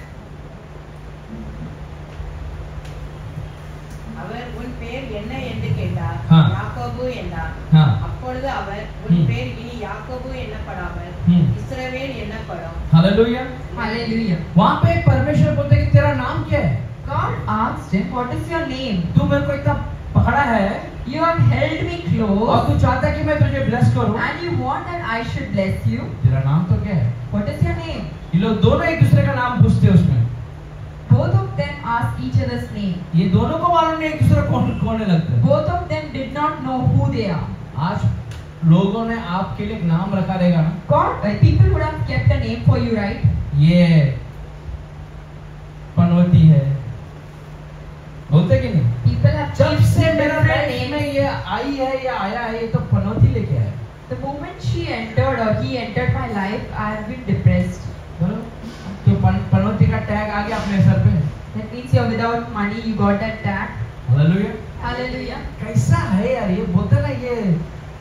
அவர் உன் பேர் என்ன என்று கேட்டார். ஆ. யாக்கோபு என்றார். हाँ அப்பொழுது அவர் உன் ம். பேர் இனி யாக்கோபு எண்ணப்படாமல் ம். இஸ்ரவேல் எண்ணப்படும். हालेलुया। Hallelujah. वहाँ पे परमेश्वर बोलते हैं कि तेरा नाम क्या है? God asked him, what is your name? तू मेरे को इतना पकड़ा है You have held me और close तू चाहता है कि मैं तुझे ब्लेस करूं। and you want that I should bless you. तेरा नाम तो क्या है? What is your name? ये लोग दोनों एक दूसरे का नाम पूछते हैं उसमें। Both of them asked each other's name. ये दोनों को मालूम नहीं एक दूसरे को कौन लगता है। Both of them did not know who they are. आज लोगों ने आपके लिए एक नाम रखा रहेगा ना, God, people would have kept a name for you, right? ये पनौती है, बोलते कि नहीं? People have जब changed से मेरा different लाइफ names. में ये आई है या आया है, ये तो पनौती लेके आया। The moment she entered or he entered my life, I have been depressed. बोलो, तो पनौती का टैग आ गया अपने सर पे। That means you're without money, you got that tag. Hallelujah. Hallelujah. कैसा है यार, ये बोलते ना ये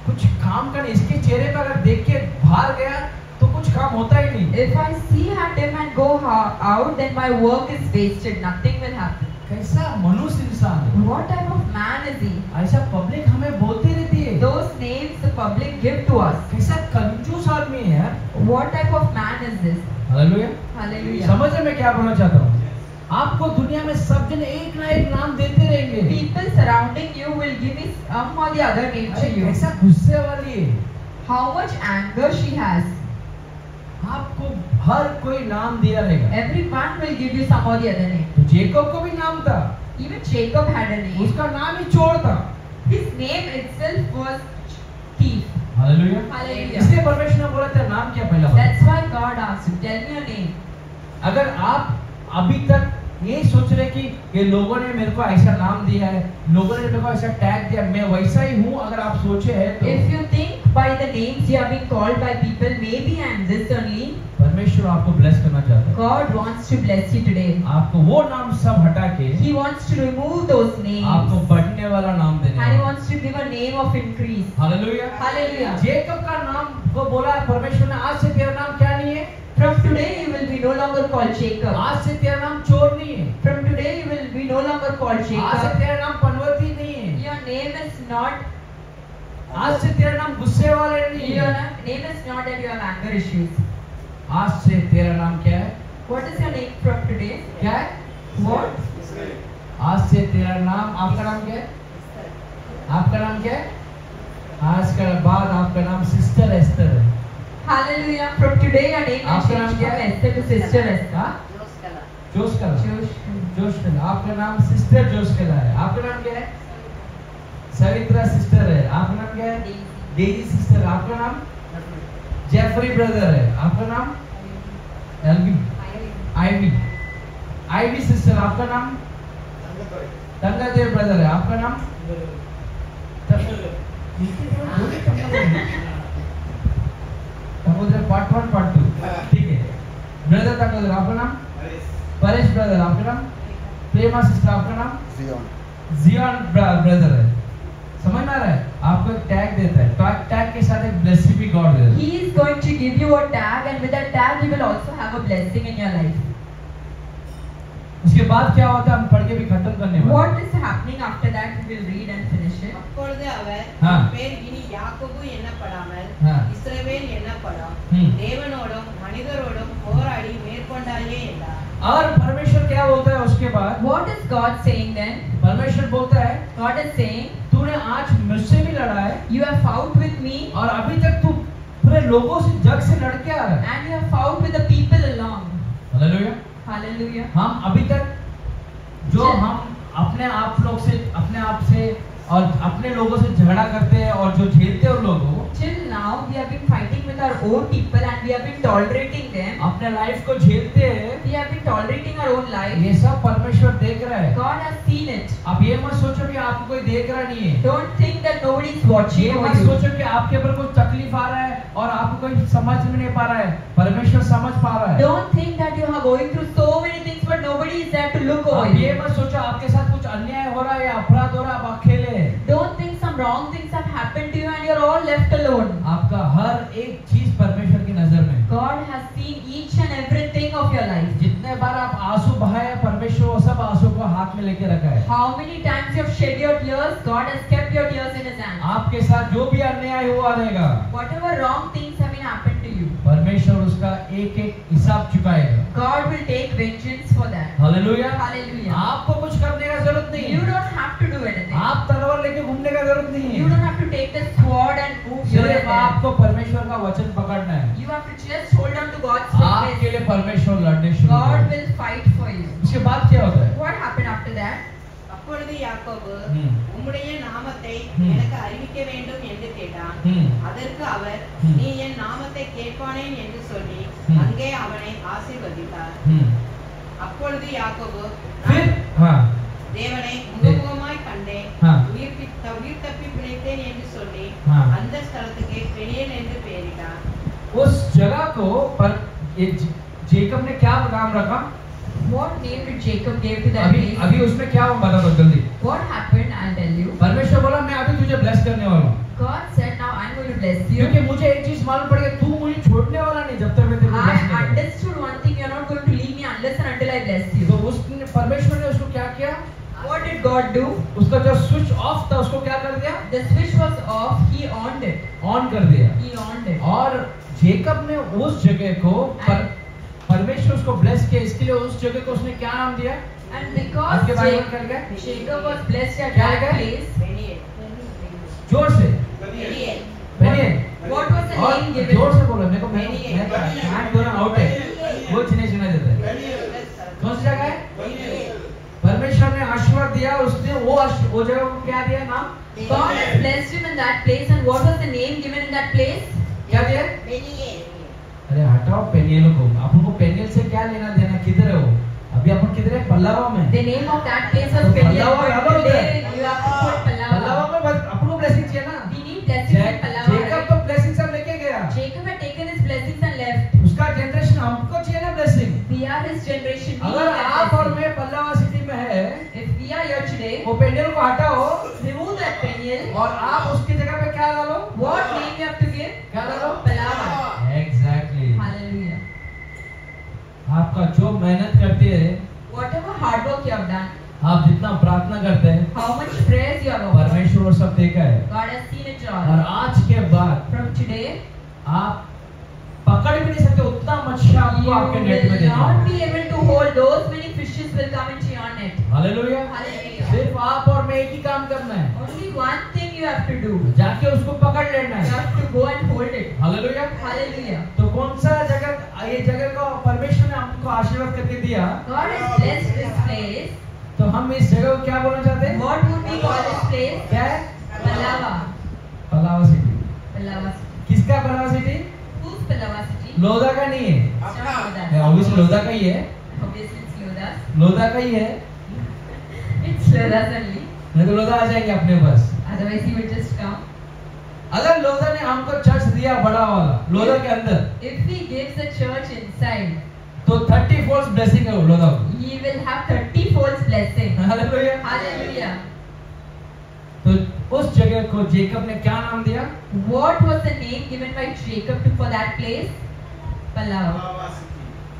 कुछ काम का नहीं, इसके चेहरे पे अगर देख के बाहर गया तो कुछ काम होता ही नहीं। If I see at him and go out, then my work is wasted. Nothing will happen. कैसा मनुष्य इंसान है, What type of man is he? ऐसा पब्लिक हमें बोलती रहती है। those names the public give to us. कैसा कंजूस आदमी है यार। What type of man is this? Hallelujah. Hallelujah. समझ रहे मैं क्या बोलना चाहता हूँ? आपको दुनिया में सब जन एक ना एक नाम देते रहेंगे। People surrounding you will give me some or the other name to you. कैसा गुस्से वाली है। How much anger she has. आपको हर कोई नाम दिया रहेगा। Everyone will give you some or the other name. तो जेकब को भी नाम था। Even Jacob had a name. उसका नाम ही चोर था। His name itself was thief. Hallelujah. Hallelujah. इसलिए परमेश्वर ने बोला तेरा नाम क्या पहला बात। That's why God asked you, tell me your name. अगर आप अभी तक ये सोच रहे कि ये लोगों ने मेरे को ऐसा नाम दिया है, लोगों ने मेरे को ऐसा टैग दिया, मैं वैसा ही हूँ, अगर आप सोचे हैं तो If you think by the names you have been called by people, maybe I am this only. परमेश्वर आपको ब्लेस करना चाहता है। God wants to bless you today. आपको वो नाम सब हटा के He wants to remove those names. आपको बढ़ने वाला नाम देने And He वाला। wants to give a name of increase. Hallelujah. Hallelujah. Jacob का नाम को बोला परमेश्वर ने, आज से तेरा नाम क्या नहीं है? From today you will be no longer called Jacob. आज से तेरा नाम चोर नहीं है। From today you will be no longer called आज से Jacob. तेरा नाम पनवती नहीं है। Your name is not. आज से तेरा नाम गुस्से वाले नहीं Your है। name is not that you have anger issues. आज से तेरा नाम क्या है? What is your name from today? क्या है? What? आज से तेरा नाम, आपका नाम क्या है? आपका नाम क्या है? आज के बाद आपका नाम सिस्टर एस्टर है। Hallelujah. From today your name will आपका change नाम from क्या है? Esther to Sister Esther. हाँ? जोस्कला। जोशकला। Josh. जोशकला। आपका नाम सिस्टर जोशकला है। आपका नाम क्या है? सवित्रा सिस्टर है। आपका नाम क्या है? Daisy sister. आपका नाम जेफरी ब्रदर है। आपका नाम एल्वी आईवी आईवी सिस्टर। आपका नाम तंगादेव ब्रदर है। आपका नाम तंगोदर पार्ट 1 पार्ट 2 ठीक है। ब्रदर तंगोदर। आपका नाम परेश ब्रदर। आपका नाम प्रेमा सिस्टर। आपका नाम जियान ब्रदर है। समझ में आ रहा है? आपको एक टैग देता है, टैग के साथ एक ब्लेसिंग भी गॉड देता है। He is going to give you a tag, and with that tag you will also have a blessing in your life. उसके बाद क्या होता है हम पढ़ के भी खत्म करने वाले What is happening after that? We will read and finish it. அப்பொழுது அவர் हाँ। பேர் இனி யாக்கோபு எண்ணப்படாமல் हाँ। இஸ்ரவேல் எண்ணப்படும் हम्म। தேவனோடும் மனிதரோடும் போராடி மேற்கொண்டாயே என்றார்। और परमेश्वर क्या बोलता है उसके बाद? What is God saying then? परमेश्वर बोलता है God is saying, तूने आज मुझसे भी लड़ा है you have fought with me, और अभी तक तू पूरे लोगों से जग से लड़ के आ रहा है। and you have fought with the people along. Hallelujah. Hallelujah. हम अभी तक जो हम अपने आप से और अपने लोगों से झगड़ा करते हैं और जो झेलते हैं उन लोगों को, Till now we have been fighting with our own people and we have been tolerating them. अपने लाइफ को झेलते हैं, We have been tolerating our own life. ये सब परमेश्वर देख रहा है। God has seen it. अब ये मत सोचो कि आपको कोई देख रहा नहीं है। Don't think that nobody is watching ये over मत you. सोचो कि आपके ऊपर कोई तकलीफ आ रहा है और आपको कोई समझ में नहीं पा रहा है, परमेश्वर समझ पा रहा है। Don't think that you are going through so many things but nobody is there to look over अब ये you. मत सोचो आपके साथ कुछ अन्याय हो रहा है या अपराध हो रहा है, आप अकेले हैं। Don't think some wrong things have happened to you and you're all left alone. आपका हर एक चीज परमेश्वर की नजर में। God has seen each and everything of your life. जितने बार आप आंसू बहाए, परमेश्वर वो सब आंसू को हाथ में लेके रखा है। How many times you have shed your tears, God has kept your tears in His hand. आपके साथ जो भी अन्याय हुआ रहेगा, Whatever wrong things have been happened to you, परमेश्वर उसका एक एक हिसाब चुकाएगा। God will take vengeance for that. Hallelujah. Hallelujah. आपको कुछ करने का जरूरत नहीं You है। don't have to do anything. आप तलवार लेके घूमने का जरूरत नहीं You है। don't have to take the sword and move here and सिर्फ there. आपको परमेश्वर का वचन पकड़ना है। You have to just hold on to God's आपके promise. लिए परमेश्वर लड़ने शुरू God करेगा। will fight for you. उसके बाद क्या होता है? What happened after that? அப்பொழுது யாக்கோபு ம். உம்முடைய நாமத்தை ம். எனக்கு அறிவிக்க வேண்டும் என்று கேட்டான். ம். அதற்கு அவர் ம். நீ என் நாமத்தை கேட்பானேன் என்று சொல்லி ம். அங்கே அவனை ஆசீர்வதித்தார். அப்பொழுது யாக்கோபு फिर நான் हाँ தேவனை முகமுகமாய் கண்டேன், हाँ உயிர் தப்பி பிழைத்தேன் என்று சொல்லி हाँ அந்த ஸ்தலத்துக்கு பெனியேல் என்று பெயரிட்டார். उस जगह को पर ये जेकब ने क्या नाम रखा? What name did Jacob give to that अभी place? अभी उसमें क्या हुआ बता दो जल्दी। What happened? I'll tell you. परमेश्वर बोला मैं अभी तुझे ब्लेस करने वाला हूँ, God said, now I'm going to bless you. क्योंकि मुझे एक चीज मालूम पड़ गई, तू मुझे छोड़ने वाला नहीं जब तक मैं तेरे को bless I नहीं करूँ। understood one thing, you're not going to leave me unless and until I bless you. तो उस परमेश्वर ने उसको क्या किया? What did did God do? उसका जो स्विच ऑफ था उसको क्या कर दिया? The switch was off. He on it. On कर दिया. He on it. और जेकब ने उस जगह को परमेश्वर उसको ब्लेस किया, इसके लिए उस जगह को उसने क्या नाम दिया? And because आपके बाइबल में क्या लिखा है? Jacob was blessed at क्या that लिखा है? place, Peniel. जोर से பெனியேல். पेनियेल. what was the और name given? जोर से बोलो, मेरे को मैं दोनों आउट है, वो नहीं सुनाई देता है. कौन सी जगह है? परमेश्वर ने आशीर्वाद दिया, उसने वो जगह को क्या दिया नाम? God has blessed him in that place, and what was the name given in that place? क्या दिया? பெனியேல். अरे हटाओ पेनियल को, आपको पेनियल से क्या लेना देना? किधर है वो? अभी अपन किधर है? पल्लावा में. The name of that place was तो Peniel. पल्लावा याद होता है? Today you have to put पल्लावा Pallava. में बस अपन को ब्लेसिंग चाहिए ना. We need blessings in Pallava. Jacob तो ब्लेसिंग सब लेके गया. Jacob had taken his blessings and left. उसका जनरेशन हमको चाहिए ना blessing. We are his generation. We अगर need that आप और blessing. मैं पल्लावा सिटी में है, If we are here today, वो पेनियल को हटाओ remove that Peniel. और आप उसकी जगह पे क्या डालो? What name you have to give? क्या डालो? Pallava. एग्जैक्टली. Hallelujah. आपका जो मेहनत करती है, Whatever hard work you have done, आप जितना प्रार्थना करते हैं, how much prayers you have offered, परमेश्वर वो सब देखा है. God has seen it और all. आज के बाद From today, आप पकड़ भी नहीं सकते उतना मच्छी आपको you आपके नेट में will देना. not be able to hold those many fishes will come into your net. Hallelujah. Hallelujah. सिर्फ आप और मैं एक ही काम करना है, Only one thing you have to do. जाके उसको पकड़ लेना You है. have to go and hold it. Hallelujah. Hallelujah. तो कौन सा जगह, ये जगह को परमेश्वर ने हमको आशीर्वाद करके दिया, God has blessed this place. तो हम इस जगह को क्या बोलना चाहते हैं? What would we call this place? क्या है? Pallava. Pallava city. Pallava city. किसका Pallava city? Who's Pallava city? Lodha का नहीं है. It's not Lodha. Obviously Lodha का ही है. Obviously it's Lodha. लोधा का ही है. It's Lodha only. नहीं तो लोधा आ जाएंगे अपने पास. Otherwise he would just come. अगर लोधा ने हमको चर्च दिया बड़ा वाला लोधा के अंदर, If he gives the church inside, तो 30 फोल्ड ब्लेसिंग है वो लोधा को. he will have 30 folds blessing. Hallelujah. Hallelujah. तो उस जगह को जेकब ने क्या नाम दिया? What was the name given by Jacob for that place? Pallava.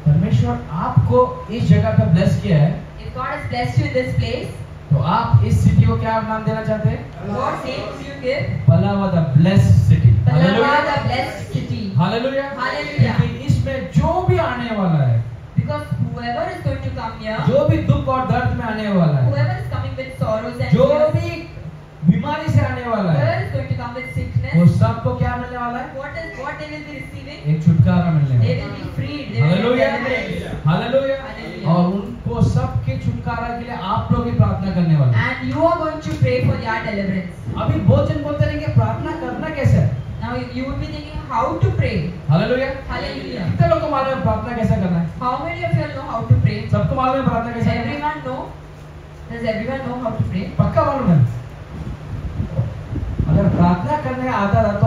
परमेश्वर आपको इस जगह पे ब्लेस किया है, If God has blessed you in this place, तो आप इस सिटी को क्या नाम देना चाहते हैं? what name would you give? Pallava the blessed city. Pallava, the blessed city. Hallelujah. Hallelujah. क्योंकि इसमें जो भी आने वाला है, Because whoever is going to come here, जो भी दुख और दर्द में आने वाला है, whoever is coming with sorrows and जो fears, भी बीमारी से आने वाला है, whoever is going to come with वो sickness, सबको क्या मिलने वाला है? what they will be receiving? एक छुटकारा मिलने They वाला will है. be freed. They will be hallelujah. delivered. Hallelujah. Hallelujah. और उनको सबके छुटकारा के लिए आप लोग ही प्रार्थना करने वाले हैं. And you are going to pray for their deliverance. अभी बहुत जन बोलते रहेंगे प्रार्थना करना कैसे है? Now you would be thinking how to pray. Hallelujah. Hallelujah. कितने लोगों को मालूम है प्रार्थना कैसे करना है? How many of you know how to pray? सबको मालूम है प्रार्थना Does कैसे करना है? everyone know? Does everyone know how to pray? पक्का मालूम है. अगर प्रार्थना करने आता था तो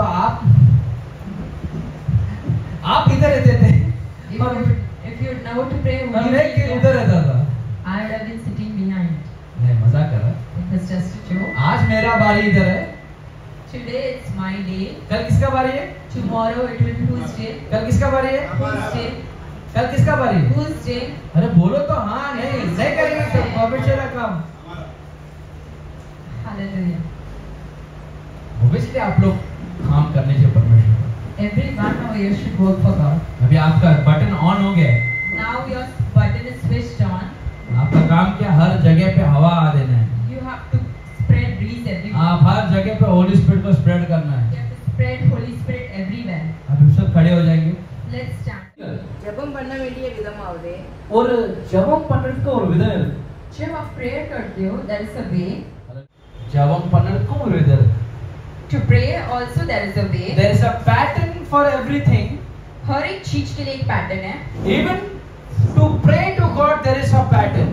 आप इधर रहते थे If you would know to pray, would you मैं be उधर here? रहता था. I would have been sitting behind. नहीं मजाक कर रहा. It was just a joke. आज मेरा बारी इधर है. Today it's my day. कल किसका बारी है? Tomorrow it will be whose day? कल किसका बारी है? Whose day? कल किसका बारी है? Whose day? अरे बोलो तो. हाँ नहीं करेंगे तो परमेश्वर का काम. Hallelujah. ऑब्वियसली आप लोग काम करने चाहिए परमेश्वर. Everyone over here should work for God. अभी आपका बटन ऑन हो गया है. Now your button is switched on. आपका काम क्या? हर जगह पे हवा आ देना है. You have to spread breeze everywhere. आप हर जगह पे होली स्पिरिट को स्प्रेड करना है. You have to spread Holy Spirit everywhere. अभी सब खड़े हो जाएंगे. Let's stand. ஜெபம் பண்ண வேண்டிய விதமாவது ஒரு ஜெபம் பண்றதுக்கு ஒரு விதம் இருக்கு. जब आप प्रेयर करते हो, there is a way. ஜெபம் பண்றதுக்கும் ஒரு விதம் இருக்கு. To pray also there is a way. There is a pattern for everything. हर एक चीज के लिए एक पैटर्न है. Even to pray to God there is a pattern.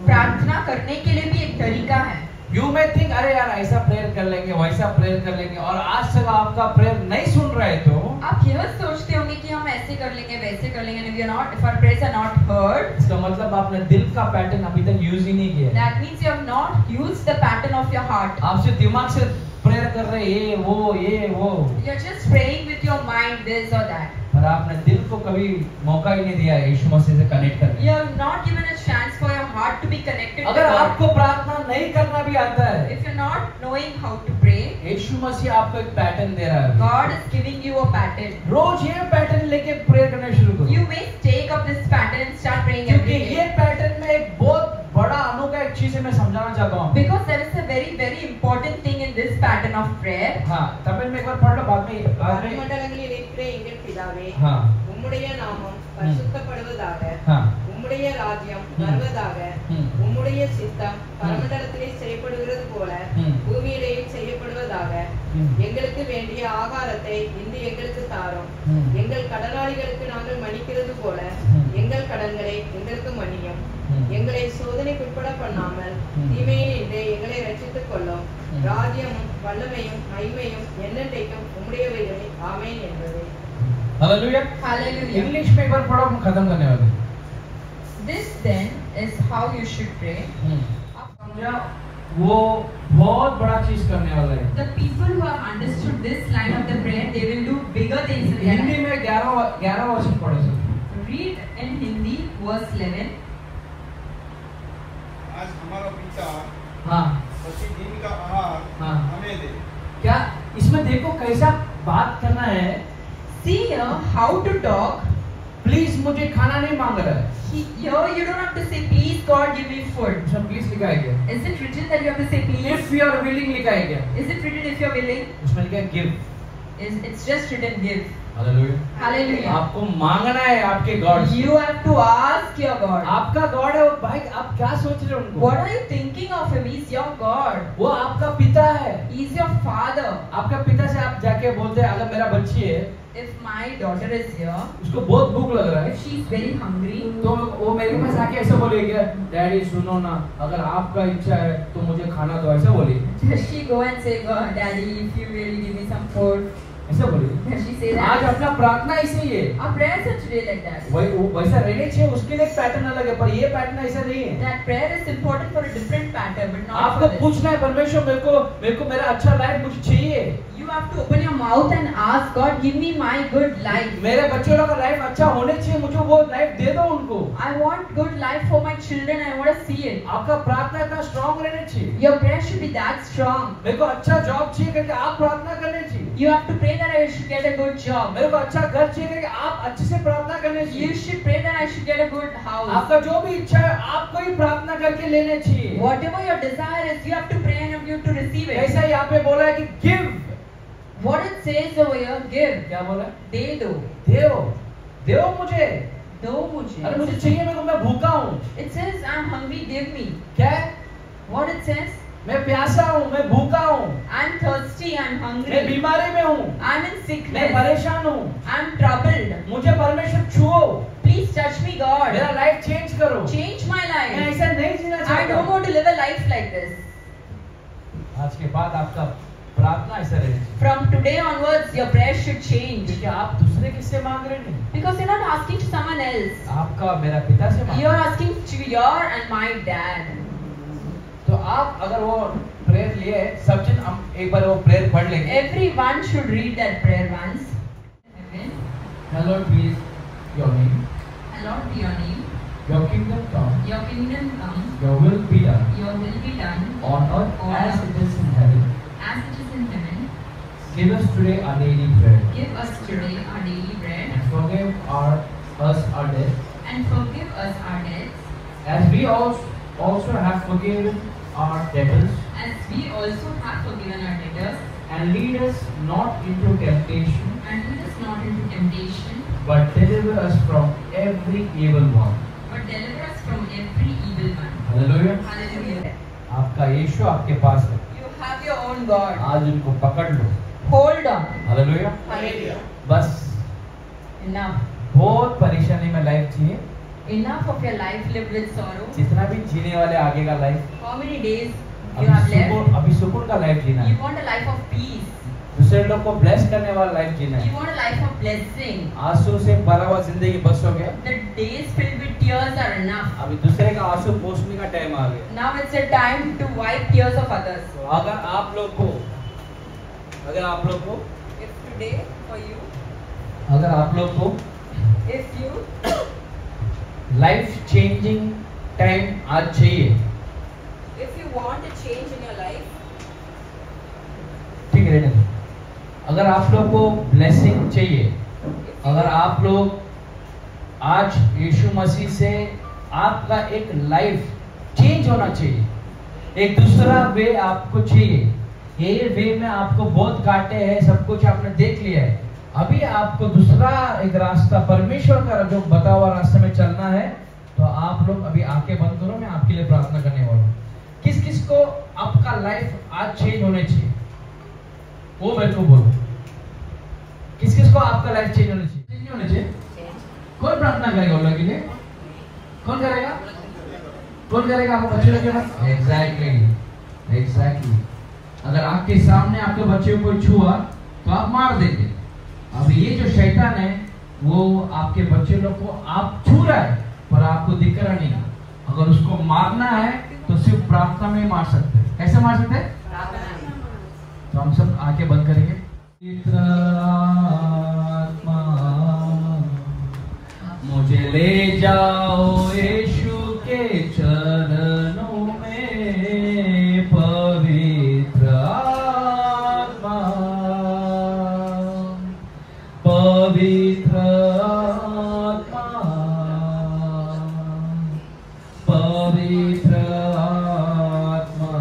प्रार्थना करने के लिए भी एक तरीका है. You may think अरे यार ऐसा प्रेयर कर लेंगे वैसा प्रेयर कर लेंगे और आज तक आपका प्रेयर नहीं सुन रहे तो आप यह सोचते होंगे कि हम ऐसे कर लेंगे वैसे कर लेंगे, and we are not, if our prayers are not heard, इसका मतलब आपने दिल का पैटर्न अभी तक यूज ही नहीं किया. that means you have not used the pattern of your heart. आप सिर्फ दिमाग से प्रेयर कर रहे ये वो You're just praying with your mind this or that. पर आपने दिल को कभी मौका ही नहीं दिया यीशु मसीह से कनेक्ट करने। You have not given a chance for your heart to be connected to अगर God. आपको प्रार्थना नहीं करना भी आता है, If you're not knowing how to pray, यीशु मसीह आपको एक पैटर्न दे रहा है। God is giving you a pattern. रोज ये पैटर्न लेके प्रे करना शुरू करो। You may take up this pattern and start praying क्योंकि every ये day. पैटर्न में एक बहुत बड़ा अनोखा एक चीज है, मैं समझाना चाहता हूँ। Because there is a very, very important thing in this pattern of prayer. हाँ, तमिल में एक बार पढ़ लो, बाद में பரமண்டலங்களில் இருக்கிற எங்கள் பிதாவே हाँ உம்முடைய நாமம் பரிசுத்தப்படுவதாக हाँ உம்முடைய ராஜ்யம் வருவதாக உம்முடைய சித்தம் பரமண்டலத்திலே செய்யப்படுகிறது போல பூமியிலேயும் செய்யப்படுவதாக எங்களுக்கு வேண்டிய ஆகாரத்தை இன்று எங்களுக்கு தாரும் எங்கள் கடனாளிகளுக்கு நாங்கள் மன்னிக்கிறது போல எங்கள் கடன்களை எங்களுக்கு மன்னியும் எங்களை சோதனைக்குட்பட பண்ணாமல் தீமையினின்று எங்களை ரட்சித்துக் கொள்ளும் ராஜ்யமும் வல்லமையும் மகிமையும் என்னென்றைக்கும் உம்முடையவைகளே ஆமென் என்பதே। हालेलुया। Hallelujah. इंग्लिश में एक बार पढ़ो, हम खत्म करने वाले। This then is how you should pray. समझा? वो बहुत बड़ा चीज करने वाला है। The people who have understood this line of the prayer, they will do bigger things in their Hindi life. में 11 वर्ष पढ़े सब। Read in Hindi verse 11. आज हमारा पिता हाँ प्रतिदिन का आहार हाँ। हमें दे। क्या इसमें देखो कैसा बात करना है। See here how to talk. Please मुझे खाना नहीं मांग रहा है। Here you don't have to say please God give me food. उसमें प्लीज लिखा है क्या? Is it written that you have to say please? If you are willing लिखा है क्या? Is it written if you are willing? उसमें लिखा है give. It's just written give. Hallelujah. Hallelujah. आपको मांगना है आपके गॉड से। You have to ask your God. आपका गॉड है वो, भाई आप क्या सोच रहे हो उनको? What are you thinking of him? He's your God. वो आपका पिता है। He's your father. आपका पिता से आप जाके बोलते हैं अगर मेरा बच्ची है, If my daughter is here, उसको बहुत भूख लग रहा है, if she's very hungry, तो वो मेरे पास आके ऐसा बोलेगी, डैडी सुनो ना, अगर आपका इच्छा है तो मुझे खाना दो, ऐसा बोलेगी। does she go and say, God, Daddy, if you really give me some food? ऐसा बोलेगी। Does she say आज that? अपना प्रार्थना ऐसे ही है। Our prayers are today like that. वैसा रहने चाहिए, उसके लिए एक पैटर्न अलग है, पर ये पैटर्न ऐसा नहीं है। That prayer is important for a different pattern, but not आपको for this. पूछना है परमेश्वर मेरे को मेरा अच्छा लाइफ मुझे चाहिए। You have to open your mouth and ask God, give me my good life. मेरे बच्चों लोग का लाइफ अच्छा होने चाहिए, मुझे वो लाइफ दे दो उनको। I want good life for my children. I want to see it. आपका प्रार्थना इतना स्ट्रांग रहना चाहिए। Your prayer should be that strong. मेरे को अच्छा जॉब चाहिए करके आप प्रार्थना करने चाहिए। You have to pray that I should get a good job. मेरे को अच्छा घर चाहिए करके आप अच्छे से प्रार्थना करने You चाहिए। should pray that I should get a good house. आपका जो भी इच्छा है आपको ही प्रार्थना करके लेने चाहिए। Whatever your desire is, you have to pray and you have to receive it. ऐसा यहाँ पे बोला है कि give. What it says over here, give. क्या बोला? दे दो. देव मुझे। दो मुझे. अरे मुझे चाहिए, मेरे को मैं भूखा हूँ। It says I'm hungry, give me. क्या है? What it says? मैं प्यासा हूँ, मैं भूखा हूँ, I'm thirsty, I'm मैं hungry. बीमारी में हूँ, I'm in मैं sickness. परेशान हूँ, I'm troubled. मुझे परमेश्वर छुओ, Please touch me, God. मेरा लाइफ चेंज करो। Change my मैं life. ऐसा नहीं जीना I चाहता don't हूँ। want to live a life like this. आज के बाद आपका प्रार्थना ऐसा रहना चाहिए, From today onwards, your prayer should change. क्योंकि आप दूसरे किससे मांग रहे नहीं, Because you're not asking to someone else. आपका मेरा पिता से मांग। You're asking to your and my dad. तो आप अगर वो प्रेयर लिए सब जन हम एक बार वो प्रेयर पढ़ लेंगे। Everyone should read that prayer once. Amen. Hallowed be your name, Hallowed be your name. your kingdom come, Your kingdom come. your will be done Your will be done on earth On as earth. it is in heaven. as it is in heaven. Give us today our daily bread, Give us today our daily bread and forgive us our debts, and forgive us our debts as we also have forgiven our debtors, as we also have forgiven our debtors. and lead us not into temptation, And lead us not into temptation, but deliver us from every evil one. but deliver us from every evil one. Hallelujah. Hallelujah. आपका यीशु आपके पास है, You have your own God. आज उनको पकड़ लो। Hold on. Hallelujah. Hallelujah. बस Enough. बहुत परेशानी में लाइफ जिए, Enough of your life lived with sorrow. जितना भी जीने वाले आगे का life, How many days you have left? अभी सुकून का लाइफ जीना You है, want a life of peace. दूसरे लोग को ब्लेस करने वाला लाइफ जीना You है। want a life of blessing. आंसू से भरा हुआ जिंदगी बस हो गया, The days filled with tears are enough. अभी दूसरे का आंसू पोंछने का टाइम आ गया। Now it's a time to wipe tears of others. तो अगर आप लोग को If today for you, अगर आप लोग को If you life changing time आज चाहिए, want a change in your life, ठीक है रहने दो। अगर आप लोग को ब्लेसिंग चाहिए, अगर आप लोग आज यीशु मसीह से आपका एक लाइफ चेंज होना चाहिए, एक दूसरा वे आपको चाहिए, ये वे में आपको बहुत काटे हैं, सब कुछ आपने देख लिया है, अभी आपको दूसरा एक रास्ता परमेश्वर का जो बता हुआ रास्ते में चलना है, तो आप लोग अभी आंखें बंद करो, मैं आपके लिए प्रार्थना करने वाला हूँ। किस किस को आपका लाइफ आज चेंज होने चाहिए, वो मेरे को बोलो। किस किस को आपका लाइफ चेंज होने चाहिए? चेंज होने चाहिए। कौन प्रार्थना करेगा उन लोगों के लिए? कौन करेगा? कौन करेगा? आपको बच्चे लोग के पास? एग्जैक्टली। अगर आपके सामने आपके बच्चे को छुआ तो आप मार देंगे। अब ये जो शैतान है वो आपके बच्चे लोग को आप छू रहा है पर आपको दिख रहा नहीं। अगर उसको मारना है तो सिर्फ प्रार्थना में मार सकते हैं। कैसे मार सकते हैं? तो हम सब आंखें बंद करेंगे। आत्मा मुझे ले जाओ यीशु के चरणों में, पवित्र आत्मा, पवित्र आत्मा, पवित्र आत्मा,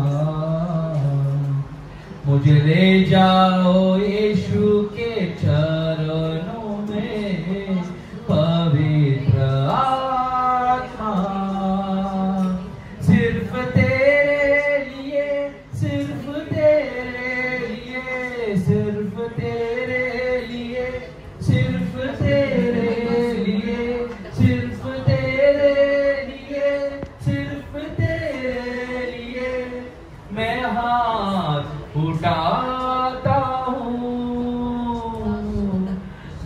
मुझे ले जाओ यीशु के चरणों में, पवित्र आत्मा, सिर्फ तेरे लिए, सिर्फ तेरे लिए, सिर्फ तेरे लिए, सिर्फ तेरे लिए, सिर्फ तेरे लिए, सिर्फ तेरे लिए मैं हाथ उठाता हूँ,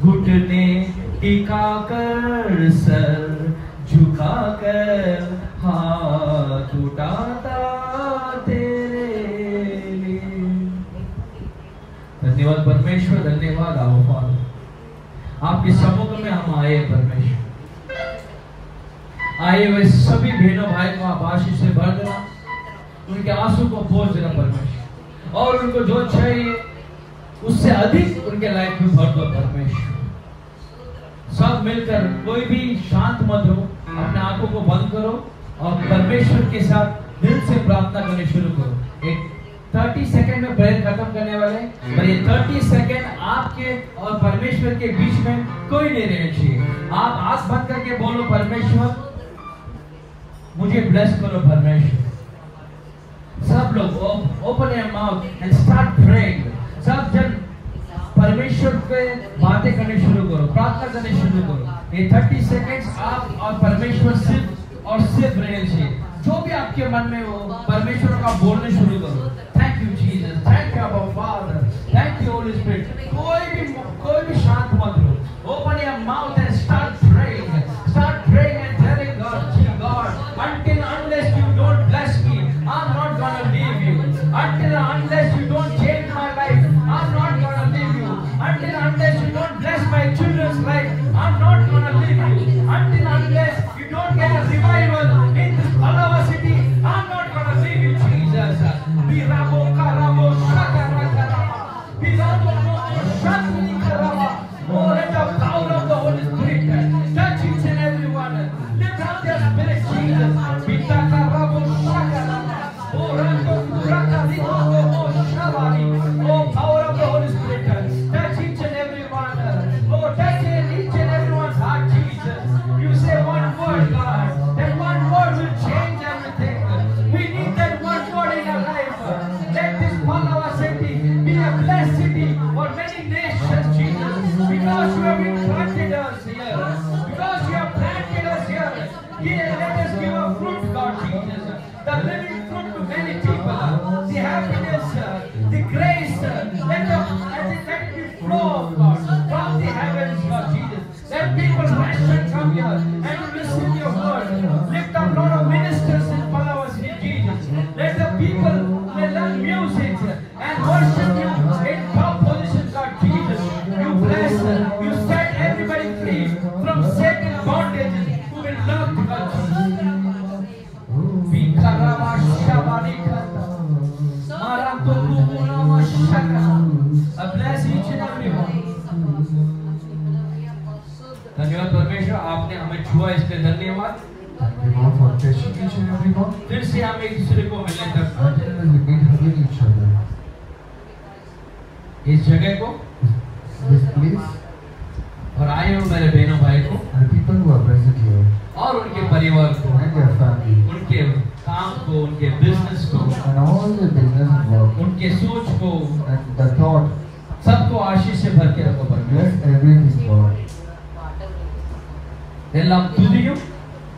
घुटने टिकाकर सर झुकाकर हाथ उठाता तेरे लिए। धन्यवाद परमेश्वर, धन्यवाद आओ फादर, आपके सम्मुख में हम आए परमेश्वर। आए हुए सभी बहनों भाई को आप आशीष से भर देना, उनके आंसू को पोंछ देना परमेश्वर, और उनको जो चाहिए उससे अधिक उनके लाइफ में भर दो परमेश्वर। सब मिलकर, कोई भी शांत मत हो, अपने आंखों को बंद करो और परमेश्वर के साथ दिल से प्रार्थना करने शुरू करो। एक 30 सेकंड में प्रेयर खत्म करने वाले, पर ये 30 सेकंड आपके और परमेश्वर के बीच में कोई नहीं रहना चाहिए। आप आंख बंद करके बोलो, परमेश्वर मुझे ब्लेस करो परमेश्वर। सब लोग open your mouth and start praying. सब जन परमेश्वर पे बातें करने शुरू करो, प्रार्थना करने शुरू करो। ये 30 सेकंड्स आप और परमेश्वर सिर्फ और सिर्फ रहने चाहिए। जो भी आपके मन में हो परमेश्वर का बोलने शुरू करो। Thank you Jesus, thank you our father, thank you holy spirit. कोई भी शांत मत रहो। Open your mouth and start praying and telling God, जी God, until unless you don't bless me, I'm not gonna leave you. Until unless you don't change my life, I'm not gonna leave you. Until unless you don't bless my children's life, I'm not gonna leave you. Until unless you don't get a revival in this Palava city, I'm not gonna leave you, Jesus. Birabo karabo shakara karama. Birabo shakri karama. Oh, let the power of the Holy Spirit touch each and every one. Lift up their spirit, Jesus. Bitaka rabo shakara. Oh, rabo rakadiko oh shabari. Oh, power of the Holy Spirit, touch each and every one. Oh, touch each and everyone's heart, Jesus. You say one word, God. That one word will change everything. We need that one word in our life. Let this Palava city be a blessed city for many nations, Jesus. Because you have planted us here. Because you have planted us here. Here, let us give a fruit, God, Jesus. The living fruit to many people. The happiness तो bless each and everyone. धन्यवाद परमेश्वर, आपने हमें छुआ इसके धन्यवाद। Thank you Lord for touching each and every one. फिर से हम एक दूसरे को मिलने तक Until we meet hugging each other. इस जगह को This place और आए हो मेरे बहनों भाई को and the people who are present here और उनके परिवार को, and their family उनके काम को, उनके बिजनेस को, and all the business and work उनके सोच को, and the thought. सबको आशीष से भर के रखो परमेश्वर। Bless everything Lord. எல்லாம் துதியும்,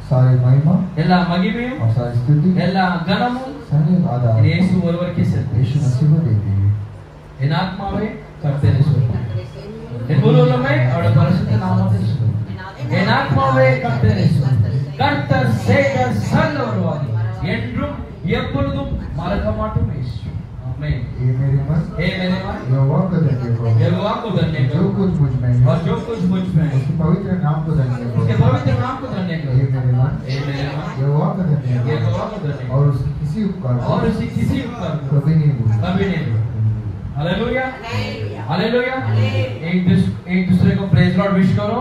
सारी महिमा எல்லா மகிமையும், और सारी स्तुति எல்லா கனமும் सारी आदर இயேசு ஒருவருக்கே செலுத்து। यीशु मसीह को देते हैं। என் ஆத்மாவே கர்த்தரை ஸ்தோத்திரி, என் முழு உள்ளமே அவருடைய பரிசுத்த நாமத்தை ஸ்தோத்திரி। என் ஆத்மாவே கர்த்தரை ஸ்தோத்திரி, கர்த்தர் செய்த சகல வருவாய் என்றும் எப்பொழுதும் மறக்க மாட்டோம் இயேசு। आमीन। ये मेरे मन हे मेरे मन यहोवा को धन्य करो। यहोवा को धन्य जो करो कुछ मुझ में है और जो कुछ मुझ में है उसके पवित्र नाम को धन्य उसके करो। पवित्र नाम को धन्य ये करो। मेरे मन हे मेरे मन यहोवा को धन्य करो यहोवा को धन्य और करो उसकी किसी उपकार को और उसी किसी उपकार को कभी नहीं भूलना। कभी नहीं भूलना। Hallelujah Hallelujah. हालेलुया। Hallelujah. एक दूसरे को प्रेज लॉर्ड विश करो।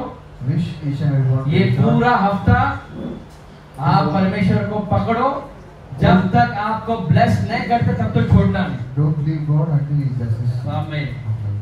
Wish each and everyone ये पूरा हफ्ता आप परमेश्वर को पकड़ो, जब तक आपको ब्लेस नहीं करते तब तो छोड़ना नहीं। don't leave God until He blesses. आमीन। Amen.